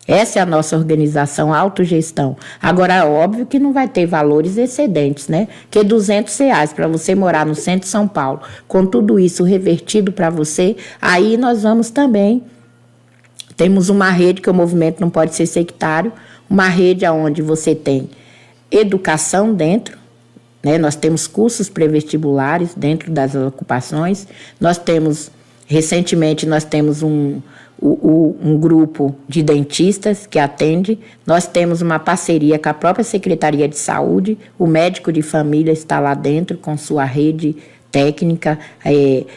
Essa é a nossa organização, autogestão. Agora, é óbvio que não vai ter valores excedentes, né? Que R$200 para você morar no centro de São Paulo, com tudo isso revertido para você, aí nós vamos também. Temos uma rede que o movimento não pode ser sectário, uma rede onde você tem educação dentro, né? Nós temos cursos pré-vestibulares dentro das ocupações, recentemente nós temos um grupo de dentistas que atende, nós temos uma parceria com a própria Secretaria de Saúde, o médico de família está lá dentro com sua rede técnica,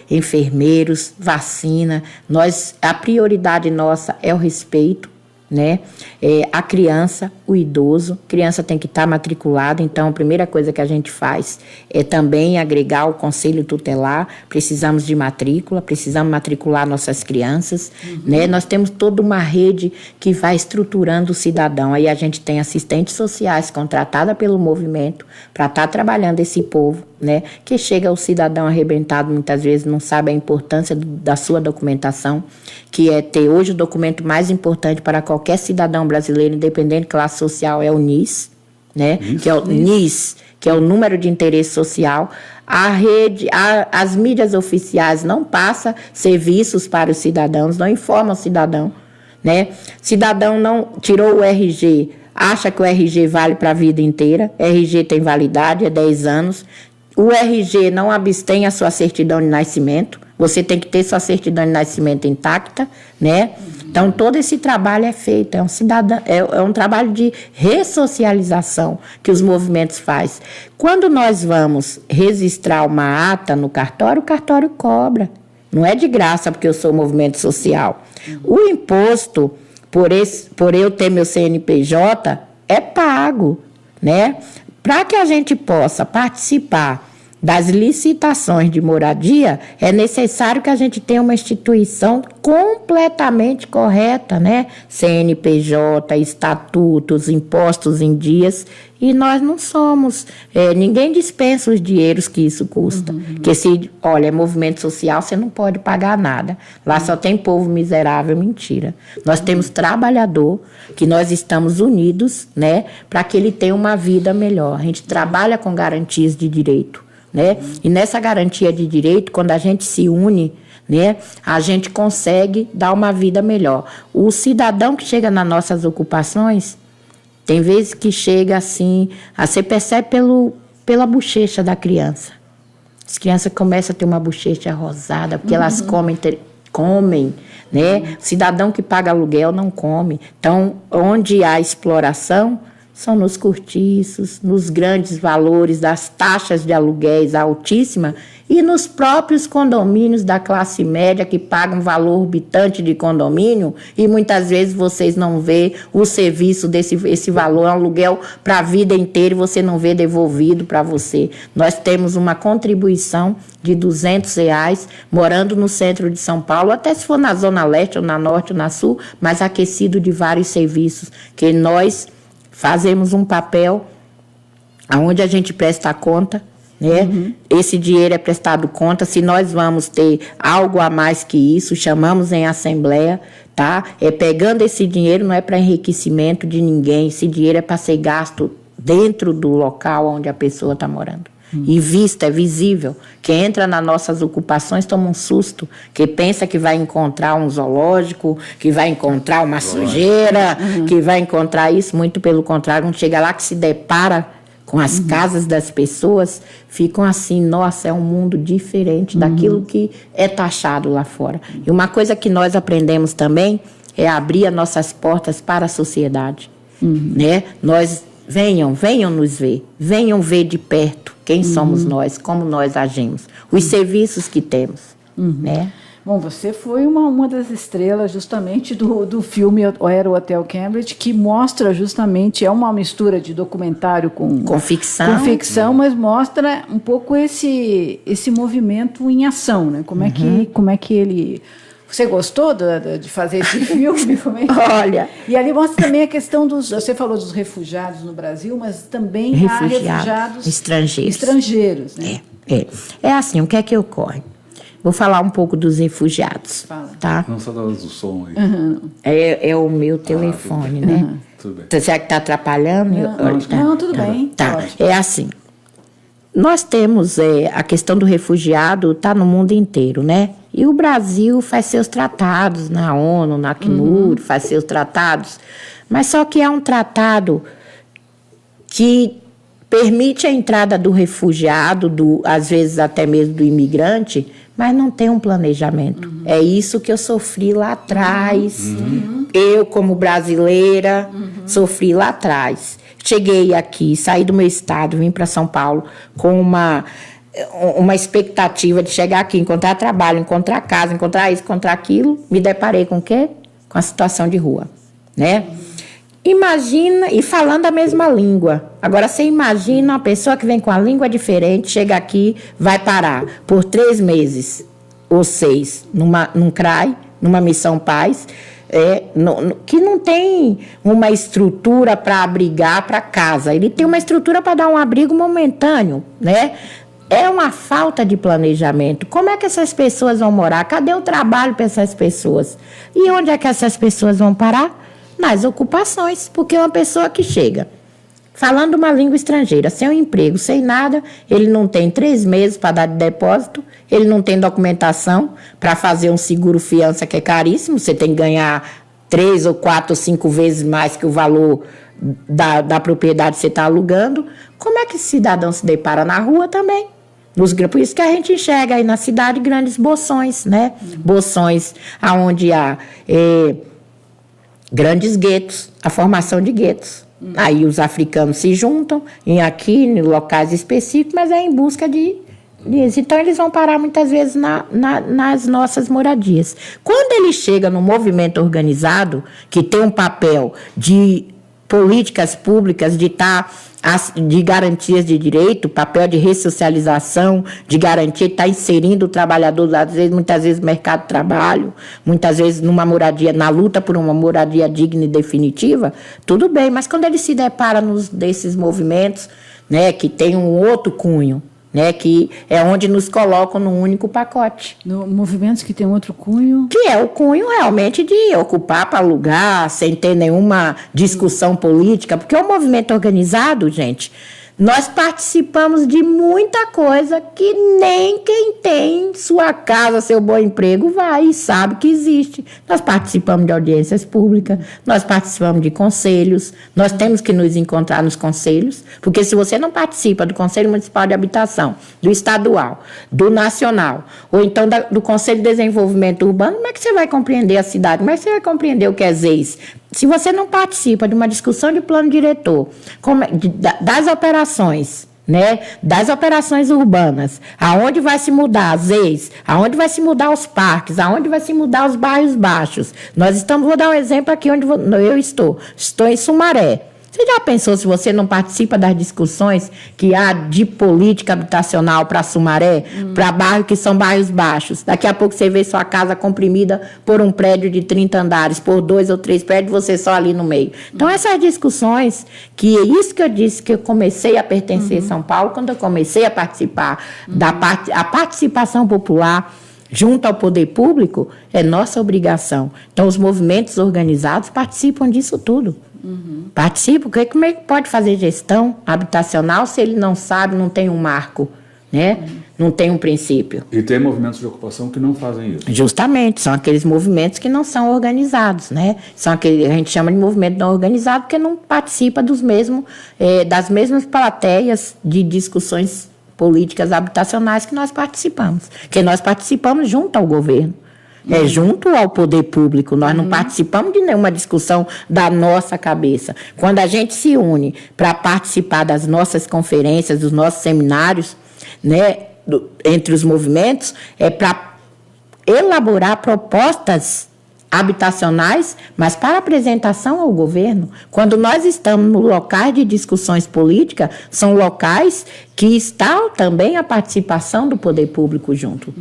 enfermeiros, vacina. A prioridade nossa é o respeito, né? A criança, o idoso, criança tem que estar matriculada, então a primeira coisa que a gente faz é também agregar o conselho tutelar, precisamos de matrícula, precisamos matricular nossas crianças, né? Nós temos toda uma rede que vai estruturando o cidadão, aí a gente tem assistentes sociais contratadas pelo movimento para estar trabalhando esse povo, né? Que chega o cidadão arrebentado, muitas vezes não sabe a importância da sua documentação, que é ter hoje o documento mais importante para qualquer cidadão brasileiro, independente de classe social, é o NIS, né? Que é o NIS, que é o número de interesse social. As mídias oficiais não passam serviços para os cidadãos, não informam o cidadão, né? Cidadão não tirou o RG, acha que o RG vale para a vida inteira, RG tem validade, é 10 anos. O RG não abstém a sua certidão de nascimento, você tem que ter sua certidão de nascimento intacta, né? Então, todo esse trabalho é feito, é um trabalho de ressocialização que os movimentos fazem. Quando nós vamos registrar uma ata no cartório, o cartório cobra. Não é de graça porque eu sou movimento social. O imposto, por eu ter meu CNPJ, é pago, né? Para que a gente possa participar das licitações de moradia, é necessário que a gente tenha uma instituição completamente correta, né? CNPJ, estatutos, impostos em dias, e nós não somos. Ninguém dispensa os dinheiros que isso custa. Porque é movimento social, você não pode pagar nada. Lá só tem povo miserável, mentira. Nós temos trabalhador, que nós estamos unidos, né? Para que ele tenha uma vida melhor. A gente trabalha com garantias de direito, né? E nessa garantia de direito, quando a gente se une, né, a gente consegue dar uma vida melhor. O cidadão que chega nas nossas ocupações, tem vezes que chega assim, você percebe pela bochecha da criança. As crianças começam a ter uma bochecha rosada, porque elas comem, né? O cidadão que paga aluguel não come. Então, onde há exploração, são nos cortiços, nos grandes valores das taxas de aluguéis altíssimas e nos próprios condomínios da classe média que pagam valor orbitante de condomínio e muitas vezes vocês não vê o serviço esse valor, aluguel para a vida inteira e você não vê devolvido para você. Nós temos uma contribuição de R$200 morando no centro de São Paulo, até se for na Zona Leste ou na Norte ou na Sul, mas aquecido de vários serviços que nós fazemos um papel onde a gente presta conta, né? Esse dinheiro é prestado conta. Se nós vamos ter algo a mais que isso, chamamos em assembleia, tá? Pegando esse dinheiro não é para enriquecimento de ninguém, esse dinheiro é para ser gasto dentro do local onde a pessoa está morando. E vista, é visível. Quem entra nas nossas ocupações toma um susto, que pensa que vai encontrar um zoológico, que vai encontrar uma sujeira, que vai encontrar isso, muito pelo contrário, quando chega lá que se depara com as casas das pessoas, ficam assim, nossa, é um mundo diferente daquilo que é taxado lá fora. E uma coisa que nós aprendemos também é abrir as nossas portas para a sociedade, né? Nós venham nos ver, venham ver de perto quem somos nós, como nós agimos, os serviços que temos, né? Bom, você foi uma das estrelas justamente do filme Era o Hotel Cambridge, que mostra justamente, é uma mistura de documentário com ficção, mas mostra um pouco esse movimento em ação, né? Como é que ele... Você gostou de fazer esse filme? Olha... E ali mostra também a questão você falou dos refugiados no Brasil, mas também há refugiados estrangeiros, né? É assim, o que é que ocorre? Vou falar um pouco dos refugiados. Fala. Tá? Não só do som aí. É o meu telefone, né? Tudo bem. Será que está atrapalhando? Não, tudo bem. Tá. É assim. Nós temos a questão do refugiado, está no mundo inteiro, né? E o Brasil faz seus tratados na ONU, na Acnur, faz seus tratados. Mas só que é um tratado que permite a entrada do refugiado, às vezes até mesmo do imigrante, mas não tem um planejamento. É isso que eu sofri lá atrás. Eu, como brasileira, sofri lá atrás. Cheguei aqui, saí do meu estado, vim para São Paulo com uma expectativa de chegar aqui, encontrar trabalho, encontrar casa, encontrar isso, encontrar aquilo. Me deparei com o quê? Com a situação de rua, né? Imagina, e falando a mesma língua. Agora, você imagina uma pessoa que vem com a língua diferente, chega aqui, vai parar por 3 meses ou 6 num CRAI, numa missão paz, que não tem uma estrutura para abrigar para casa. Ele tem uma estrutura para dar um abrigo momentâneo, né? É uma falta de planejamento. Como é que essas pessoas vão morar? Cadê o trabalho para essas pessoas? E onde é que essas pessoas vão parar? Nas ocupações, porque uma pessoa que chega falando uma língua estrangeira, sem um emprego, sem nada, ele não tem 3 meses para dar de depósito, ele não tem documentação para fazer um seguro-fiança que é caríssimo, você tem que ganhar 3 ou 4 ou 5 vezes mais que o valor da propriedade que você está alugando. Como é que esse cidadão se depara na rua também? Por isso que a gente enxerga aí na cidade grandes boções, né? Boções onde há... grandes guetos, a formação de guetos. Aí os africanos se juntam em locais específicos, mas é em busca disso. Então eles vão parar muitas vezes nas nossas moradias. Quando ele chega no movimento organizado, que tem um papel de políticas públicas, de garantias de direito, papel de ressocialização, de garantia, de estar inserindo o trabalhador, muitas vezes no mercado de trabalho, muitas vezes numa moradia, na luta por uma moradia digna e definitiva, tudo bem, mas quando ele se depara desses movimentos, né, que tem um outro cunho, né, que é onde nos colocam num único pacote. Movimentos que tem outro cunho? Que é o cunho realmente de ocupar para alugar, sem ter nenhuma discussão política, porque o movimento organizado, gente, nós participamos de muita coisa que nem quem tem sua casa, seu bom emprego vai e sabe que existe. Nós participamos de audiências públicas, nós participamos de conselhos, nós temos que nos encontrar nos conselhos, porque se você não participa do Conselho Municipal de Habitação, do Estadual, do Nacional, ou então do Conselho de Desenvolvimento Urbano, como é que você vai compreender a cidade? Como é que você vai compreender o que é ZEIS? se você não participa de uma discussão de plano diretor, das operações, né, das operações urbanas, aonde vai se mudar as EIs, aonde vai se mudar os parques, aonde vai se mudar os bairros baixos. Vou dar um exemplo aqui onde eu estou em Sumaré. Você já pensou se você não participa das discussões que há de política habitacional para Sumaré, para bairros que são bairros baixos? Daqui a pouco você vê sua casa comprimida por um prédio de 30 andares, por 2 ou 3 prédios, você só ali no meio. Então, essas discussões, que é isso que eu disse, que eu comecei a pertencer a São Paulo, quando eu comecei a participar a participação popular junto ao poder público, é nossa obrigação. Então, os movimentos organizados participam disso tudo. Participa, como é que pode fazer gestão habitacional se ele não sabe, não tem um marco, né? Não tem um princípio. E tem movimentos de ocupação que não fazem isso. Justamente, são aqueles movimentos que não são organizados, né? São aqueles, a gente chama de movimento não organizado porque não participa das mesmas plateias de discussões políticas habitacionais que nós participamos. Que nós participamos junto ao governo. Junto ao poder público, nós não participamos de nenhuma discussão da nossa cabeça. Quando a gente se une para participar das nossas conferências, dos nossos seminários, né, entre os movimentos, é para elaborar propostas habitacionais, mas para apresentação ao governo. Quando nós estamos no locais de discussões políticas, são locais que está também a participação do poder público junto.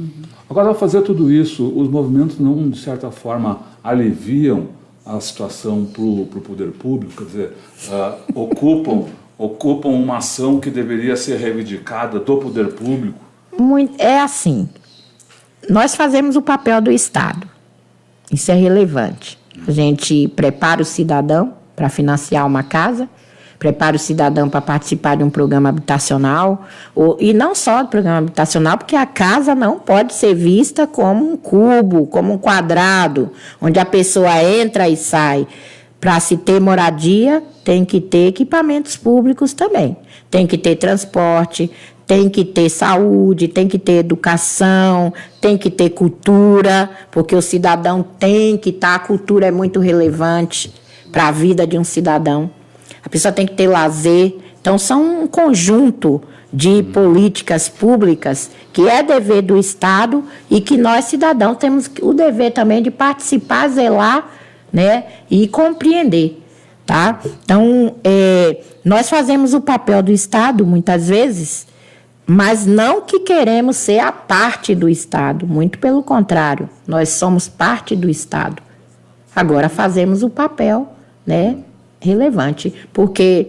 Agora, ao fazer tudo isso, os movimentos não, de certa forma, aliviam a situação para o poder público, quer dizer, ocupam uma ação que deveria ser reivindicada do poder público? É assim, nós fazemos o papel do Estado, isso é relevante. A gente prepara o cidadão para financiar uma casa, prepara o cidadão para participar de um programa habitacional, e não só do programa habitacional, porque a casa não pode ser vista como um cubo, como um quadrado, onde a pessoa entra e sai. Para se ter moradia, tem que ter equipamentos públicos também. Tem que ter transporte, tem que ter saúde, tem que ter educação, tem que ter cultura, porque o cidadão tem que estar, a cultura é muito relevante para a vida de um cidadão. A pessoa tem que ter lazer. Então, são um conjunto de políticas públicas que é dever do Estado e que nós, cidadãos, temos o dever também de participar, zelar, né, e compreender. Tá? Então, nós fazemos o papel do Estado, muitas vezes, mas não que queremos ser a parte do Estado. Muito pelo contrário, nós somos parte do Estado. Agora, fazemos o papel, né, relevante, porque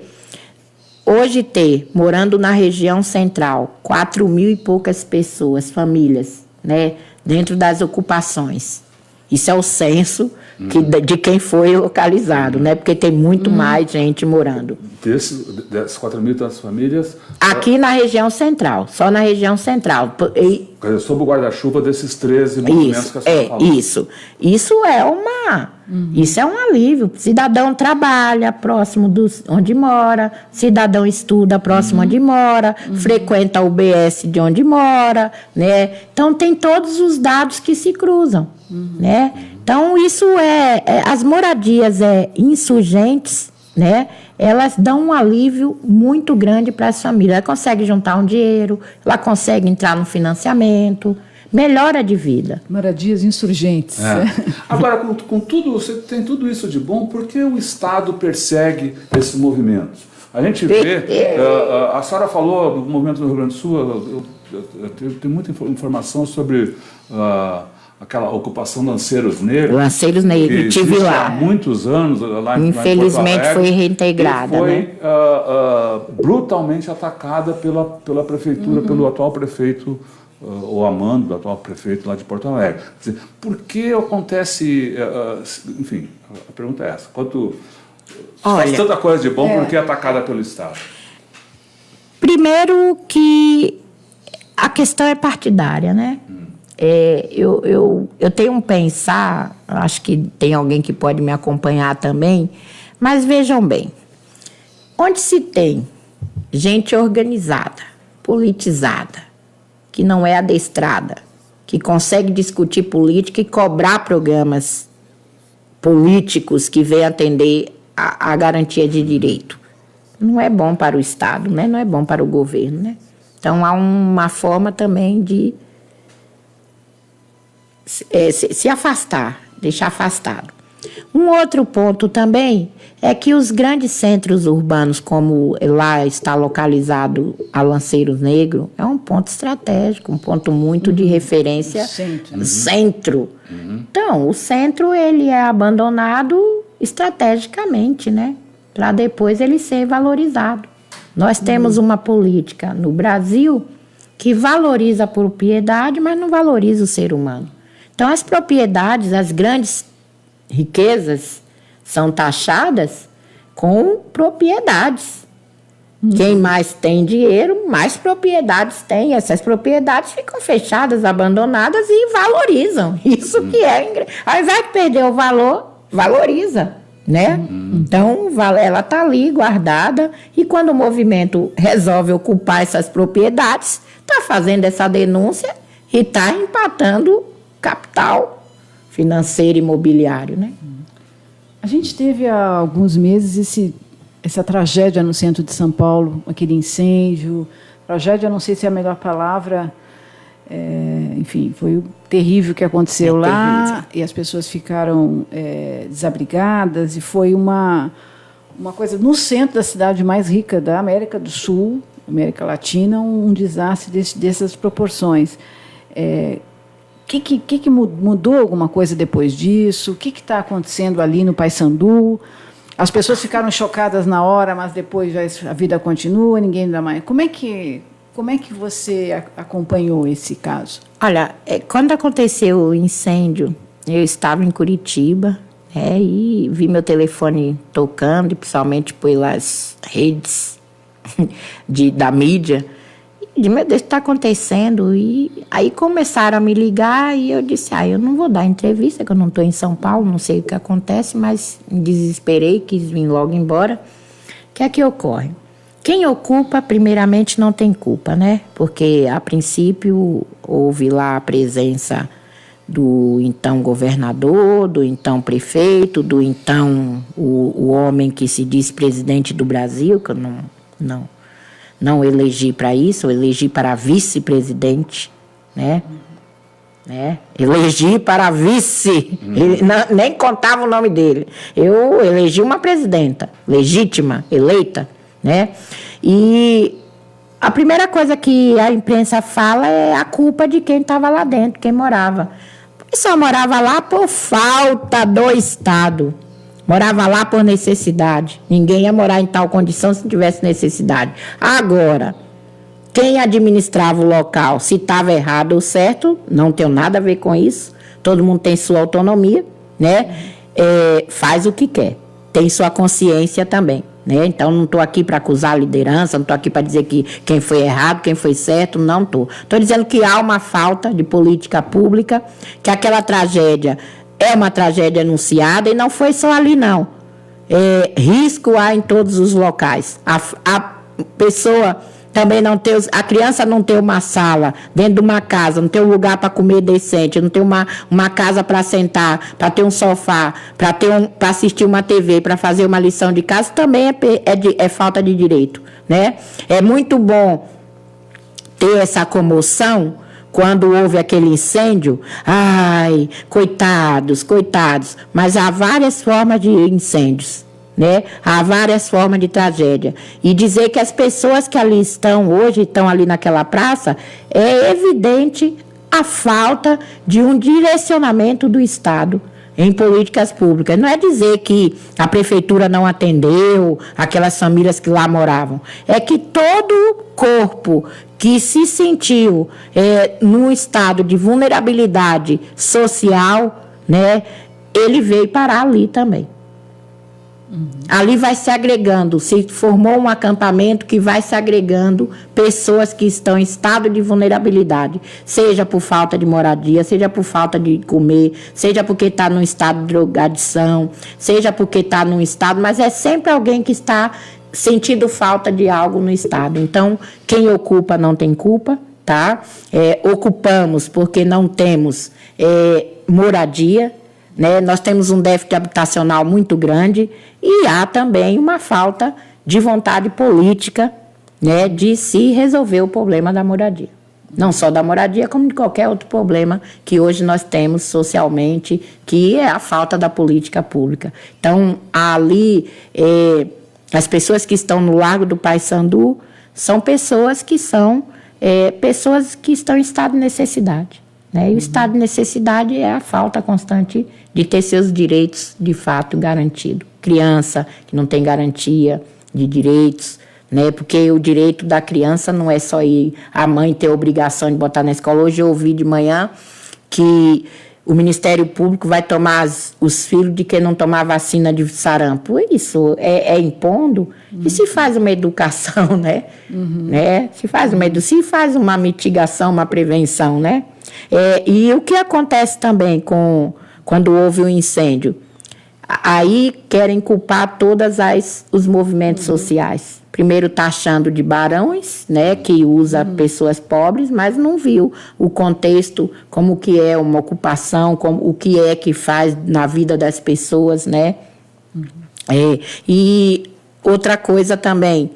hoje morando na região central, 4.000 e poucas pessoas, famílias, né, dentro das ocupações. Isso é o censo de quem foi localizado, né, porque tem muito mais gente morando. Dessas 4.000 e tantas famílias... Aqui na região central, só na região central. Sob o guarda-chuva desses 13 movimentos que a senhora falou. Isso é um alívio. Cidadão trabalha próximo onde mora, cidadão estuda próximo onde mora, frequenta o UBS de onde mora, né? Então, tem todos os dados que se cruzam, né? Então, isso as moradias insurgentes, né? Elas dão um alívio muito grande para as famílias. Ela consegue juntar um dinheiro, ela consegue entrar no financiamento, melhora de vida. Moradias insurgentes. Agora, com tudo, você tem tudo isso de bom, por que o Estado persegue esses movimentos? A gente vê, a senhora falou do movimento do Rio Grande do Sul, eu tenho muita informação sobre aquela ocupação Lanceiros Negros. Lanceiros Negros, tive lá. Há muitos anos, lá em Infelizmente foi reintegrada. Foi brutalmente atacada pela prefeitura, pelo atual prefeito, o Amando, do atual prefeito lá de Porto Alegre. Quer dizer, por que acontece... enfim, a pergunta é essa. Faz tanta coisa de bom, por que é atacada pelo Estado? Primeiro que a questão é partidária, né? Eu tenho um pensar, acho que tem alguém que pode me acompanhar também, mas vejam bem, onde se tem gente organizada, politizada, que não é adestrada, que consegue discutir política e cobrar programas políticos que vêm atender a garantia de direito. Não é bom para o Estado, né? Não é bom para o governo, né? Então, há uma forma também de se afastar, deixar afastado. Um outro ponto também é que os grandes centros urbanos, como lá está localizado a Lanceiros Negro, é um ponto estratégico, um ponto muito de referência. Centro. Então, o centro ele é abandonado estrategicamente, né? Para depois ele ser valorizado. Nós temos uma política no Brasil que valoriza a propriedade, mas não valoriza o ser humano. Então, as propriedades, as grandes riquezas são taxadas com propriedades. Quem mais tem dinheiro, mais propriedades tem. Essas propriedades ficam fechadas, abandonadas e valorizam. Isso que é... Ao invés de perder o valor, valoriza, né? Então, ela está ali guardada e quando o movimento resolve ocupar essas propriedades, está fazendo essa denúncia e está empatando capital financeiro e imobiliário, né? A gente teve há alguns meses essa tragédia no centro de São Paulo, aquele incêndio. Tragédia, não sei se é a melhor palavra. Enfim, foi terrível o que aconteceu lá. Terrível. E as pessoas ficaram desabrigadas. E foi uma coisa no centro da cidade mais rica da América do Sul, América Latina, um desastre dessas proporções. Que mudou alguma coisa depois disso? O que está acontecendo ali no Paissandu? As pessoas ficaram chocadas na hora, mas depois a vida continua, ninguém dá mais. Como é que você acompanhou esse caso? Olha, quando aconteceu o incêndio, eu estava em Curitiba, e vi meu telefone tocando, principalmente pelas redes da mídia. Meu Deus, o que está acontecendo? E aí começaram a me ligar e eu disse, eu não vou dar entrevista, que eu não estou em São Paulo, não sei o que acontece, mas me desesperei, quis vir logo embora. O que é que ocorre? Quem ocupa, primeiramente, não tem culpa, né? Porque, a princípio, houve lá a presença do então governador, do então prefeito, do então o homem que se diz presidente do Brasil, que eu não elegi para isso, eu elegi para vice-presidente, né? Elegi para vice, ele nem contava o nome dele. Eu elegi uma presidenta, legítima, eleita, né? E a primeira coisa que a imprensa fala é a culpa de quem estava lá dentro, quem morava. O pessoal morava lá por falta do Estado. Morava lá por necessidade. Ninguém ia morar em tal condição se não tivesse necessidade. Agora, quem administrava o local, se estava errado ou certo, não tem nada a ver com isso. Todo mundo tem sua autonomia, né? Faz o que quer. Tem sua consciência também, né? Então, não estou aqui para acusar a liderança, não estou aqui para dizer que quem foi errado, quem foi certo, não estou. Estou dizendo que há uma falta de política pública, que aquela tragédia é uma tragédia anunciada e não foi só ali, não. Risco há em todos os locais. A pessoa também não ter, a criança não ter uma sala dentro de uma casa, não ter um lugar para comer decente, não ter uma casa para sentar, para ter um sofá, para assistir uma TV, para fazer uma lição de casa, também é falta de direito, né? É muito bom ter essa comoção. Quando houve aquele incêndio, coitados, mas há várias formas de incêndios, né? Há várias formas de tragédia. E dizer que as pessoas que ali hoje estão ali naquela praça, é evidente a falta de um direcionamento do Estado em políticas públicas. Não é dizer que a prefeitura não atendeu aquelas famílias que lá moravam. É que todo corpo que se sentiu num estado de vulnerabilidade social, né, ele veio parar ali também. Ali vai se agregando, se formou um acampamento que vai se agregando pessoas que estão em estado de vulnerabilidade, seja por falta de moradia, seja por falta de comer, seja porque está num estado de drogadição, seja porque está num estado, mas é sempre alguém que está sentindo falta de algo no estado. Então, quem ocupa não tem culpa, tá? Ocupamos porque não temos moradia, né? Nós temos um déficit habitacional muito grande e há também uma falta de vontade política, né, de se resolver o problema da moradia. Não só da moradia, como de qualquer outro problema que hoje nós temos socialmente, que é a falta da política pública. Então, ali, as pessoas que estão no Largo do Paissandu são pessoas que estão em estado de necessidade. Né? E o estado de necessidade é a falta constante de ter seus direitos, de fato, garantidos. Criança que não tem garantia de direitos, né? Porque o direito da criança não é só ir a mãe ter a obrigação de botar na escola. Hoje eu ouvi de manhã que o Ministério Público vai tomar os filhos de quem não tomar vacina de sarampo. Isso é impondo. E se faz uma educação, né? Né? Se faz uma mitigação, uma prevenção, né? E o que acontece também quando houve um incêndio? Aí querem culpar os movimentos sociais. Primeiro taxando de barões, né, que usa pessoas pobres, mas não viu o contexto, como que é uma ocupação, o que é que faz na vida das pessoas, né? E outra coisa também,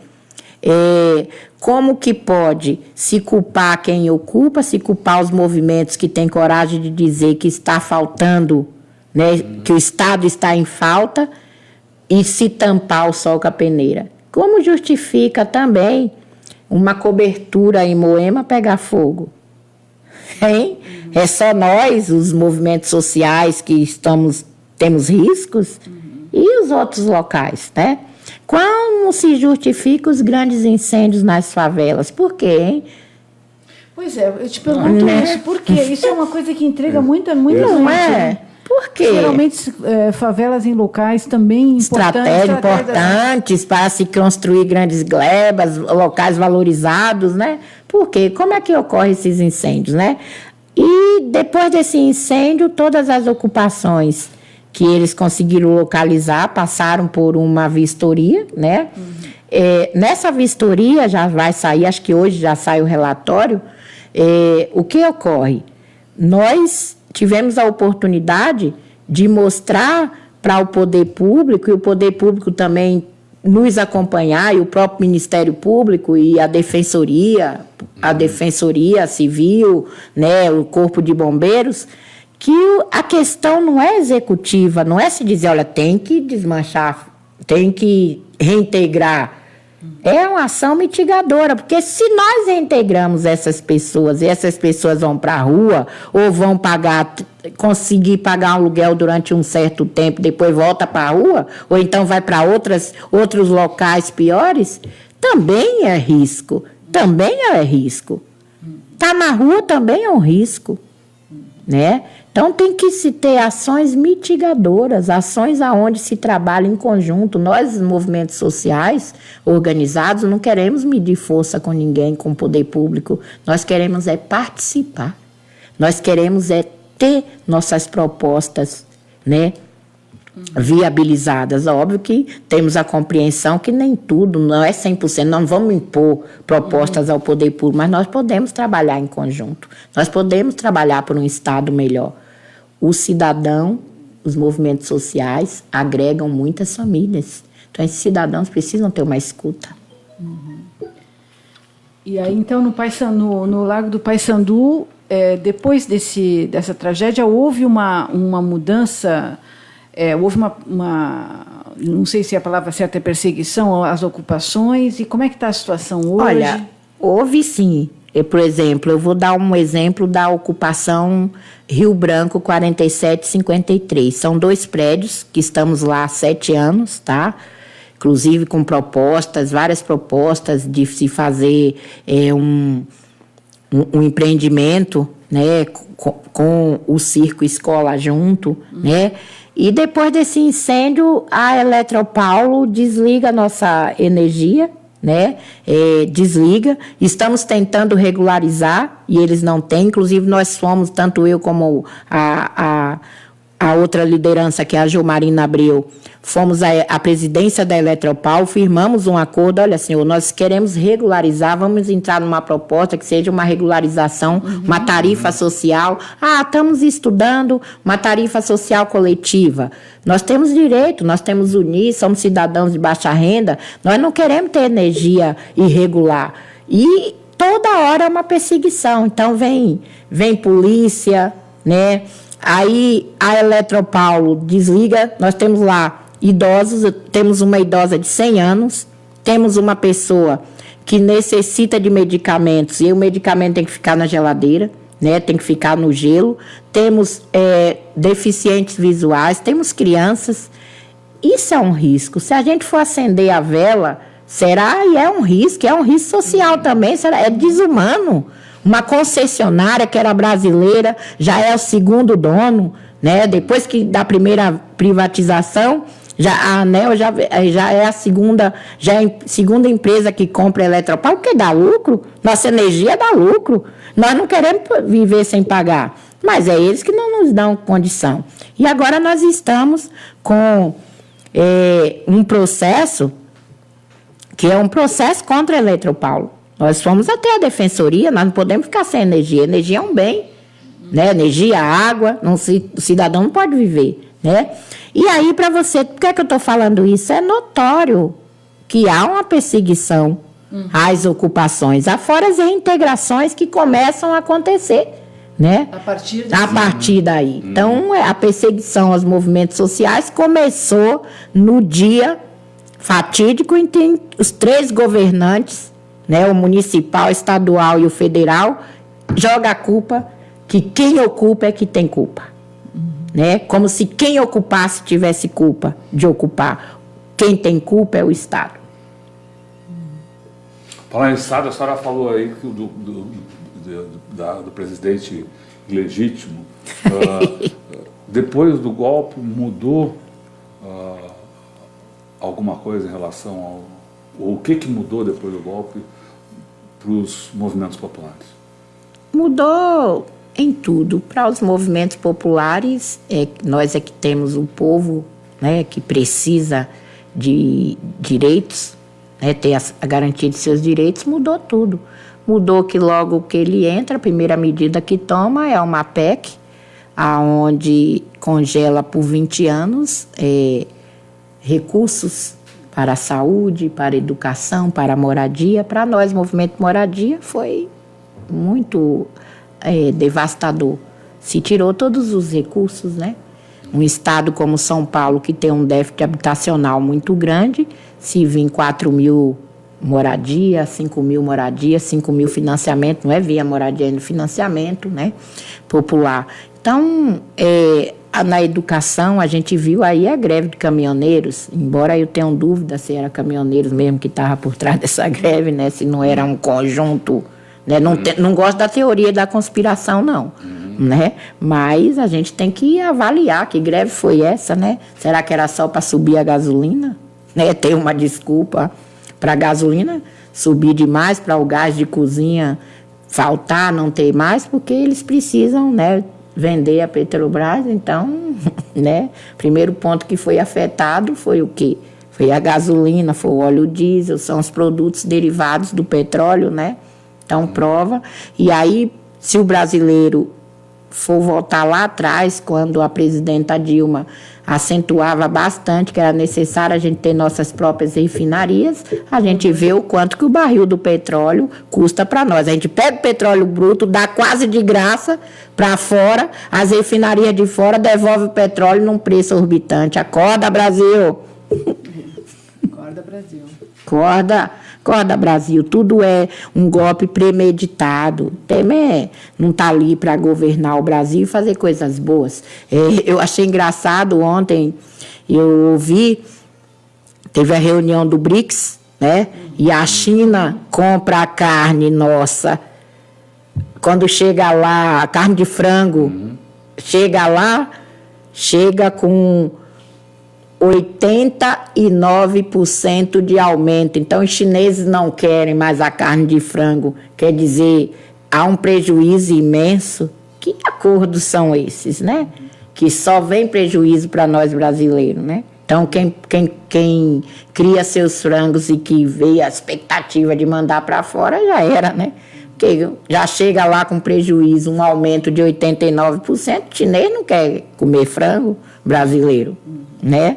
como que pode se culpar quem ocupa, se culpar os movimentos que têm coragem de dizer que está faltando, né, que o Estado está em falta, e se tampar o sol com a peneira? Como justifica também uma cobertura em Moema pegar fogo? Hein? É só nós, os movimentos sociais, que temos riscos? E os outros locais, né? Como se justifica os grandes incêndios nas favelas? Por quê, hein? Pois é, eu te pergunto isso, por quê? Isso é uma coisa que intriga muita Não gente. é? Por quê? Geralmente, favelas em locais também importantes para se construir grandes glebas, locais valorizados, né? Por quê? Como é que ocorrem esses incêndios, né? E depois desse incêndio, todas as ocupações que eles conseguiram localizar passaram por uma vistoria, né? Nessa vistoria já vai sair, acho que hoje já sai o relatório. O que ocorre? Nós tivemos a oportunidade de mostrar para o poder público, e o poder público também nos acompanhar, e o próprio Ministério Público e a Defensoria Civil, né, o Corpo de Bombeiros, que a questão não é executiva, não é se dizer, olha, tem que desmanchar, tem que reintegrar. É uma ação mitigadora, porque se nós reintegramos essas pessoas e essas pessoas vão para a rua ou vão conseguir pagar um aluguel durante um certo tempo, depois volta para a rua, ou então vai para outros locais piores, também é risco. Tá na rua também é um risco, né? Então, tem que se ter ações mitigadoras, ações aonde se trabalha em conjunto. Nós, movimentos sociais organizados, não queremos medir força com ninguém, com o poder público. Nós queremos participar. Nós queremos ter nossas propostas, né, viabilizadas. Óbvio que temos a compreensão que nem tudo, não é 100%, não vamos impor propostas ao poder público, mas nós podemos trabalhar em conjunto. Nós podemos trabalhar por um Estado melhor. O cidadão, os movimentos sociais agregam muitas famílias. Então, esses cidadãos precisam ter uma escuta. E aí, então, no Largo do Paissandu, depois dessa tragédia, houve uma mudança, houve uma, não sei se a palavra certa é perseguição às ocupações, e como é que está a situação hoje? Olha, houve sim. Por exemplo, eu vou dar um exemplo da ocupação Rio Branco 4753. São 2 prédios que estamos lá há 7 anos, tá? Inclusive com várias propostas de se fazer um empreendimento, né, com o Circo Escola junto, né? E depois desse incêndio, a Eletropaulo desliga a nossa energia, né? Desliga. Estamos tentando regularizar e eles não têm. Inclusive, nós fomos, tanto eu como a a outra liderança, que é a Gilmarina Abreu, fomos à presidência da Eletropaulo, firmamos um acordo. Olha, senhor, nós queremos regularizar, vamos entrar numa proposta que seja uma regularização, uma tarifa social. Estamos estudando uma tarifa social coletiva. Nós temos direito, nós temos UNI, somos cidadãos de baixa renda, nós não queremos ter energia irregular. E toda hora é uma perseguição. Então, vem polícia, né? Aí a Eletropaulo desliga, nós temos lá idosos, temos uma idosa de 100 anos, temos uma pessoa que necessita de medicamentos, e o medicamento tem que ficar na geladeira, né, tem que ficar no gelo, temos deficientes visuais, temos crianças. Isso é um risco. Se a gente for acender a vela, será? E é um risco social também, será? É desumano. Uma concessionária que era brasileira, já é o segundo dono, né? Depois da primeira privatização, a ANEEL já é a segunda empresa que compra a Eletropaulo, porque dá lucro. Nossa energia dá lucro. Nós não queremos viver sem pagar, mas é eles que não nos dão condição. E agora nós estamos com um processo que é um processo contra a Eletropaulo. Nós fomos até a defensoria, nós não podemos ficar sem energia. Energia é um bem, né? Energia, água, o cidadão não pode viver, né? E aí, para você, por que eu estou falando isso? É notório que há uma perseguição às ocupações, afora as reintegrações que começam a acontecer, né? A partir daí. Então, a perseguição aos movimentos sociais começou no dia fatídico em que os 3 governantes, né, o municipal, o estadual e o federal, joga a culpa que quem ocupa é que tem culpa. Né? Como se quem ocupasse tivesse culpa de ocupar. Quem tem culpa é o Estado. Falar em Estado, a senhora falou aí que do presidente ilegítimo. Depois do golpe, mudou alguma coisa em relação ao... O que mudou depois do golpe para os movimentos populares? Mudou em tudo. Para os movimentos populares, nós é que temos um povo, né, que precisa de direitos, né, ter a garantia de seus direitos, mudou tudo. Mudou que logo que ele entra, a primeira medida que toma é uma PEC, onde congela por 20 anos recursos para a saúde, para a educação, para a moradia. Para nós, movimento moradia, foi muito devastador. Se tirou todos os recursos, né? Um estado como São Paulo, que tem um déficit habitacional muito grande, se vir 4 mil moradia, 5 mil moradia, 5 mil financiamento, não é via moradia, é no financiamento, né, popular. Então, na educação, a gente viu aí a greve de caminhoneiros, embora eu tenha dúvida se era caminhoneiros mesmo que estava por trás dessa greve, né, se não era um conjunto, né, não gosto da teoria da conspiração, não, né, mas a gente tem que avaliar que greve foi essa, né, será que era só para subir a gasolina, né, ter uma desculpa para a gasolina subir demais, para o gás de cozinha faltar, não ter mais, porque eles precisam, né, vender a Petrobras. Então, né, primeiro ponto que foi afetado foi o quê? Foi a gasolina, foi o óleo diesel, são os produtos derivados do petróleo, né? Então, prova. E aí, se o brasileiro for voltar lá atrás, quando a presidenta Dilma acentuava bastante que era necessário a gente ter nossas próprias refinarias, a gente vê o quanto que o barril do petróleo custa para nós. A gente pega o petróleo bruto, dá quase de graça para fora, as refinarias de fora devolvem o petróleo num preço orbitante. Acorda, Brasil! Acorda, Brasil. Acorda, Brasil, tudo é um golpe premeditado. Temer não está ali para governar o Brasil e fazer coisas boas. Eu achei engraçado ontem, eu ouvi, teve a reunião do BRICS, né? E a China compra a carne nossa. Quando chega lá, a carne de frango, chega lá, chega com 89% de aumento. Então, os chineses não querem mais a carne de frango. Quer dizer, há um prejuízo imenso. Que acordos são esses, né? que só vem prejuízo para nós brasileiros, né? Então, quem cria seus frangos e que vê a expectativa de mandar para fora, já era, né? Porque já chega lá com prejuízo, um aumento de 89%, o chinês não quer comer frango brasileiro, né?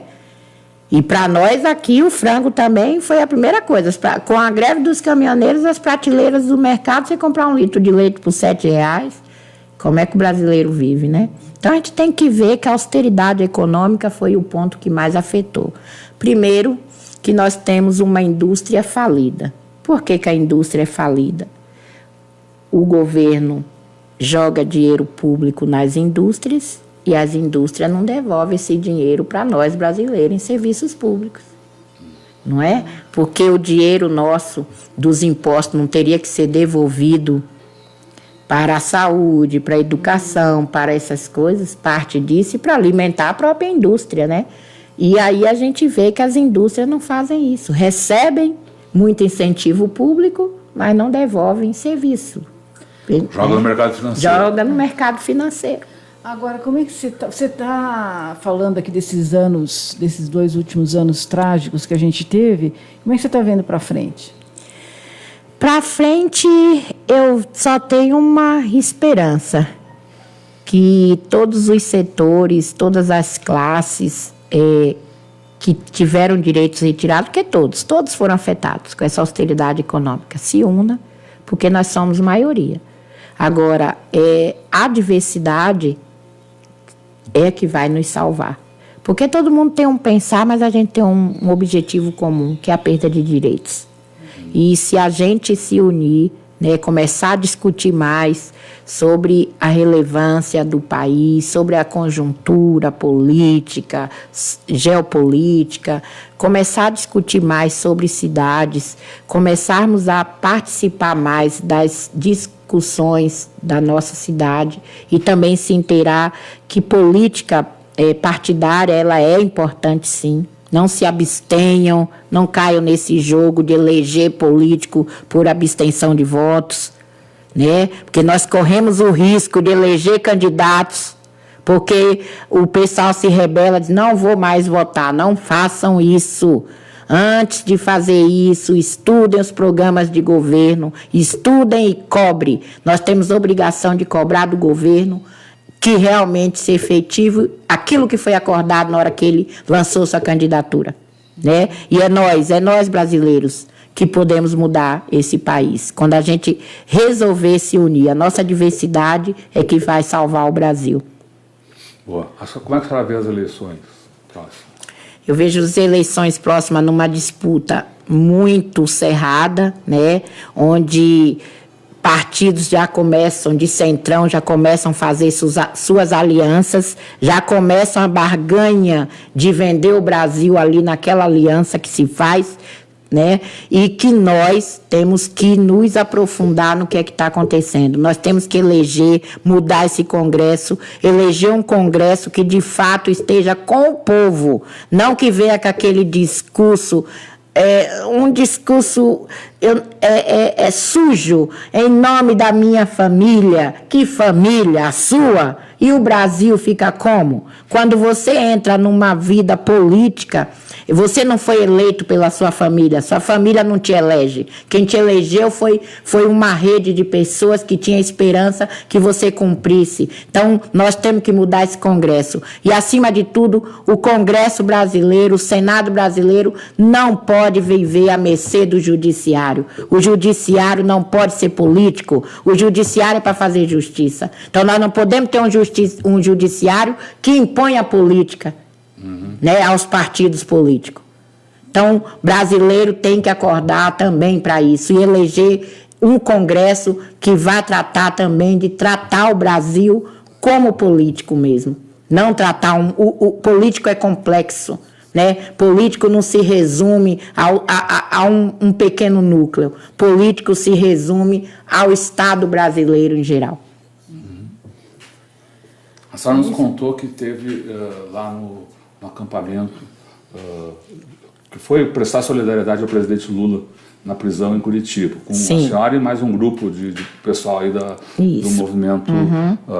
E para nós aqui, o frango também foi a primeira coisa. Com a greve dos caminhoneiros, as prateleiras do mercado, você comprar 1 litro de leite por R$7, como é que o brasileiro vive, né? Então, a gente tem que ver que a austeridade econômica foi o ponto que mais afetou. Primeiro, que nós temos uma indústria falida. Por que a indústria é falida? O governo joga dinheiro público nas indústrias e as indústrias não devolvem esse dinheiro para nós brasileiros em serviços públicos. Não é? Porque o dinheiro nosso dos impostos não teria que ser devolvido para a saúde, para a educação, para essas coisas, parte disso, e para alimentar a própria indústria, né? E aí a gente vê que as indústrias não fazem isso. Recebem muito incentivo público, mas não devolvem serviço. Joga no mercado financeiro. Joga no mercado financeiro. Agora, como é que você está falando aqui desses 2 últimos anos trágicos que a gente teve, como é que você está vendo para frente? Para frente, eu só tenho uma esperança, que todos os setores, todas as classes que tiveram direitos retirados, porque todos foram afetados com essa austeridade econômica, se una, porque nós somos maioria. Agora, a diversidade é que vai nos salvar. Porque todo mundo tem um pensar, mas a gente tem um objetivo comum, que é a perda de direitos. E se a gente se unir, né, começar a discutir mais sobre a relevância do país, sobre a conjuntura política, geopolítica, começar a discutir mais sobre cidades, começarmos a participar mais das discussões da nossa cidade e também se inteirar que política partidária ela é importante, sim. Não se abstenham, não caiam nesse jogo de eleger político por abstenção de votos, né? Porque nós corremos o risco de eleger candidatos, porque o pessoal se rebela, diz, não vou mais votar, não façam isso. Antes de fazer isso, estudem os programas de governo, estudem e cobrem. Nós temos obrigação de cobrar do governo que realmente seja efetivo aquilo que foi acordado na hora que ele lançou sua candidatura, né? E é nós brasileiros que podemos mudar esse país. Quando a gente resolver se unir, a nossa diversidade é que vai salvar o Brasil. Boa. Como é que a senhora vê as eleições próximas? Eu vejo as eleições próximas numa disputa muito cerrada, né? Onde partidos já começam, de centrão, já começam a fazer suas alianças, já começam a barganha de vender o Brasil ali naquela aliança que se faz, né? E que nós temos que nos aprofundar no que é que está acontecendo. Nós temos que eleger, mudar esse Congresso, eleger um Congresso que de fato esteja com o povo, não que venha com aquele discurso um discurso sujo, em nome da minha família. Que família? A sua? E o Brasil fica como? Quando você entra numa vida política, você não foi eleito pela sua família não te elege. Quem te elegeu foi uma rede de pessoas que tinha esperança que você cumprisse. Então, nós temos que mudar esse Congresso. E, acima de tudo, o Congresso brasileiro, o Senado brasileiro, não pode viver à mercê do Judiciário. O Judiciário não pode ser político. O Judiciário é para fazer justiça. Então, nós não podemos ter um Judiciário que impõe a política, né, aos partidos políticos. Então, brasileiro tem que acordar também para isso e eleger um Congresso que vá tratar também de tratar o Brasil como político mesmo. Não tratar o político é complexo, né? Político não se resume a um pequeno núcleo. Político se resume ao Estado brasileiro em geral. A senhora nos contou que teve lá no acampamento, que foi prestar solidariedade ao presidente Lula na prisão em Curitiba, com Sim. a senhora e mais um grupo de pessoal aí do movimento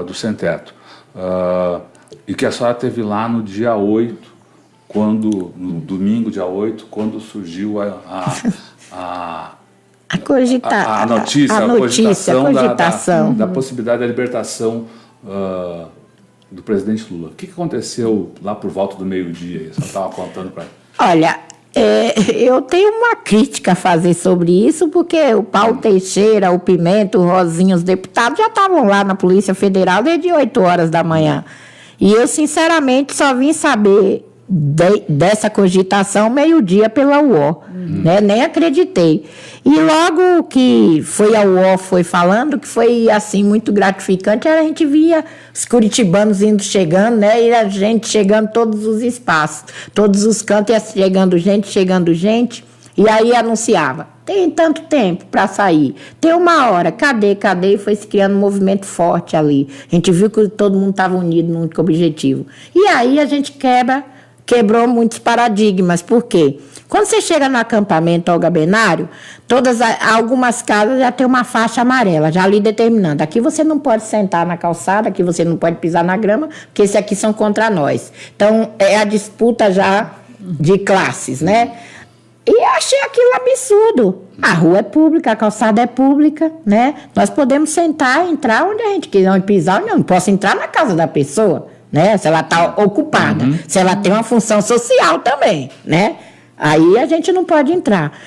do Sem Teto. E que a senhora teve lá no dia 8, no domingo, dia 8, quando surgiu a cogitação da possibilidade da libertação do presidente Lula. O que aconteceu lá por volta do meio-dia? Você estava contando para ele. Olha, eu tenho uma crítica a fazer sobre isso, porque o Paulo Teixeira, o Pimenta, o Rosinha, os deputados já estavam lá na Polícia Federal desde 8 horas da manhã. E eu, sinceramente, só vim saber dessa cogitação meio-dia pela UO, né? Nem acreditei. E logo que a UO foi falando, que foi assim muito gratificante, a gente via os curitibanos chegando, né? E a gente chegando todos os espaços, todos os cantos, ia chegando gente, e aí anunciava, tem tanto tempo para sair, tem 1 hora, cadê? E foi se criando um movimento forte ali. A gente viu que todo mundo estava unido num único objetivo. E aí a gente quebrou muitos paradigmas. Por quê? Quando você chega no acampamento Olga Benário, algumas casas já tem uma faixa amarela, já ali determinando. Aqui você não pode sentar na calçada, aqui você não pode pisar na grama, porque esses aqui são contra nós. Então, é a disputa já de classes, né? E achei aquilo absurdo. A rua é pública, a calçada é pública, né? Nós podemos sentar, entrar onde a gente quiser, onde pisar, não posso entrar na casa da pessoa, né? Se ela está ocupada, se ela tem uma função social também, né? Aí a gente não pode entrar.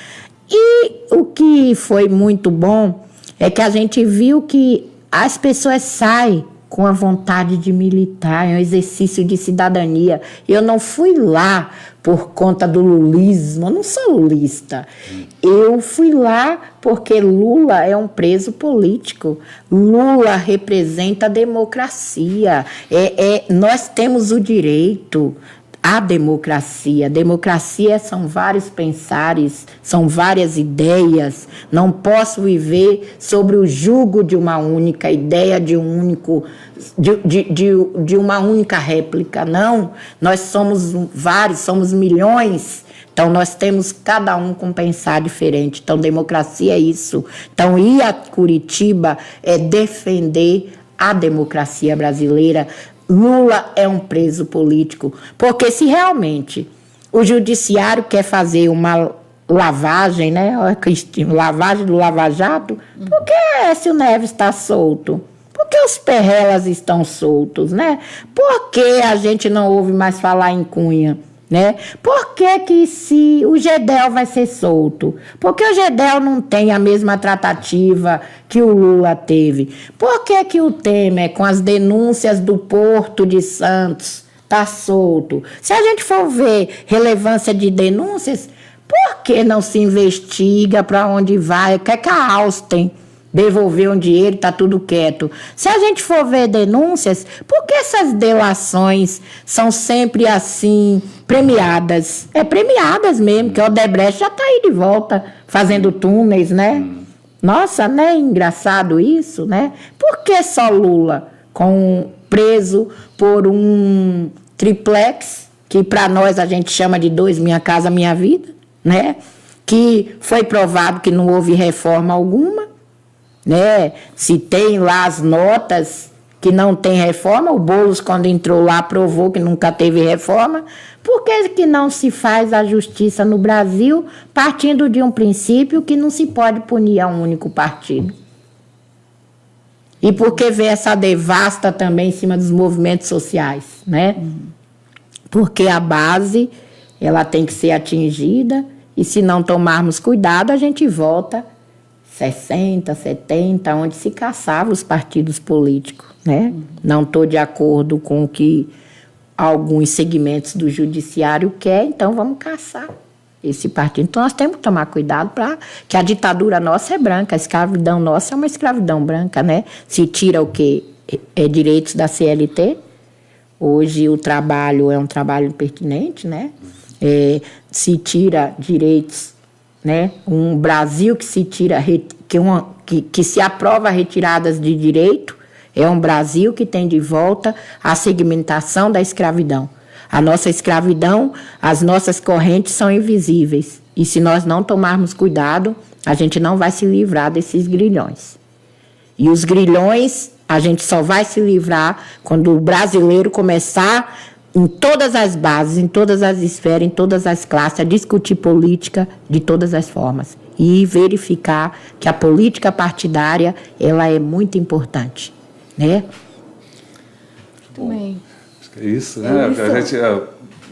E o que foi muito bom é que a gente viu que as pessoas saem com a vontade de militar, é um exercício de cidadania. Eu não fui lá por conta do lulismo, eu não sou lulista. Eu fui lá porque Lula é um preso político. Lula representa a democracia. Nós temos o direito à democracia. Democracia são vários pensares, são várias ideias. Não posso viver sobre o jugo de uma única ideia, de uma única réplica. Não, nós somos vários, somos milhões. Então, nós temos cada um com pensar diferente. Então, democracia é isso. Então, ir a Curitiba é defender a democracia brasileira. Lula é um preso político, porque se realmente o judiciário quer fazer uma lavagem, né, lavagem do Lava Jato, por que Aécio Neves está solto? Por que os Perrelas estão soltos, né? Por que a gente não ouve mais falar em Cunha? Né? Por que se o Gedel vai ser solto? Por que o Gedel não tem a mesma tratativa que o Lula teve? Por que o Temer, com as denúncias do Porto de Santos, está solto? Se a gente for ver relevância de denúncias, por que não se investiga para onde vai? Quer que a Alstom devolver um dinheiro, está tudo quieto. Se a gente for ver denúncias, por que essas delações são sempre assim, premiadas? Premiadas mesmo, que o Odebrecht já está aí de volta, fazendo túneis, né? Nossa, né? Engraçado isso, né? Por que só Lula preso por um triplex, que para nós a gente chama de 2, Minha Casa Minha Vida, né? Que foi provado que não houve reforma alguma, né? Se tem lá as notas que não tem reforma, o Boulos, quando entrou lá, provou que nunca teve reforma. Por que não se faz a justiça no Brasil partindo de um princípio que não se pode punir a um único partido? E por que vê essa devasta também em cima dos movimentos sociais, né? Porque a base, ela tem que ser atingida, e se não tomarmos cuidado, a gente volta 60, 70, onde se caçava os partidos políticos, né? Não estou de acordo com o que alguns segmentos do judiciário querem, então vamos caçar esse partido. Então nós temos que tomar cuidado para que a ditadura nossa é branca, a escravidão nossa é uma escravidão branca, né? Se tira o quê? Direitos da CLT. Hoje o trabalho é um trabalho impertinente, né? Se tira direitos, né? Um Brasil que se tira, que se aprova retiradas de direito, é um Brasil que tem de volta a segmentação da escravidão. A nossa escravidão, as nossas correntes são invisíveis. E se nós não tomarmos cuidado, a gente não vai se livrar desses grilhões. E os grilhões, A gente só vai se livrar quando o brasileiro começar, em todas as bases, em todas as esferas, em todas as classes, a discutir política de todas as formas. E verificar que a política partidária, ela é muito importante, né? Muito bem. Acho que é isso, né? É isso. A gente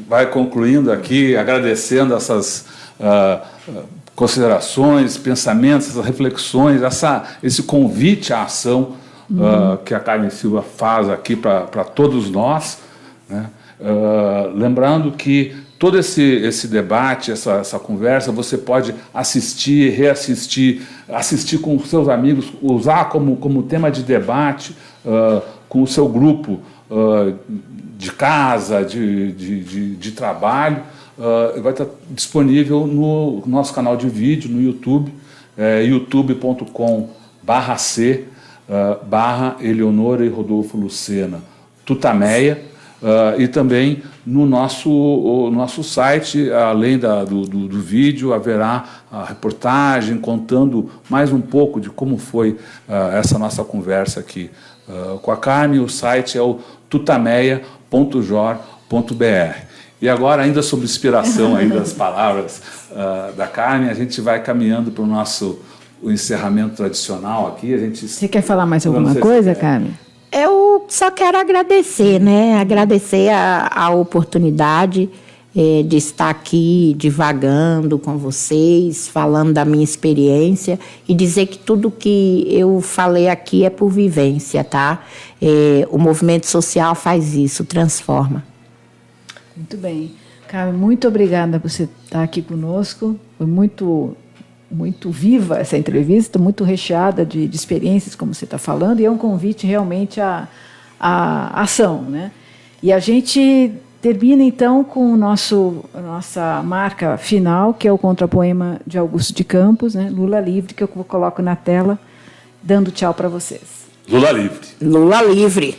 vai concluindo aqui, agradecendo essas considerações, pensamentos, essas reflexões, esse convite à ação que a Carmen Silva faz aqui para todos nós, né? Lembrando que todo esse debate, essa conversa, você pode assistir, reassistir, assistir com os seus amigos, usar como tema de debate com o seu grupo de casa, de trabalho. Vai estar disponível no nosso canal de vídeo, no YouTube, youtube.com/c/Eleonora e Rodolfo Lucena Tutameia, e também no nosso site, além do vídeo, haverá a reportagem contando mais um pouco de como foi essa nossa conversa aqui com a Carmen. O site é o tutameia.jor.br. E agora, ainda sob inspiração aí das palavras da Carmen, a gente vai caminhando para o encerramento tradicional aqui. Você quer falar mais alguma coisa, Carmen? Eu só quero agradecer, né? Agradecer a oportunidade de estar aqui divagando com vocês, falando da minha experiência e dizer que tudo que eu falei aqui é por vivência, tá? O movimento social faz isso, transforma. Muito bem. Carmen, muito obrigada por você estar aqui conosco. Foi muito viva essa entrevista, muito recheada de experiências, como você está falando, e é um convite realmente à ação, né? E a gente termina, então, com a nossa marca final, que é o contrapoema de Augusto de Campos, né? Lula Livre, que eu coloco na tela, dando tchau para vocês. Lula Livre. Lula Livre.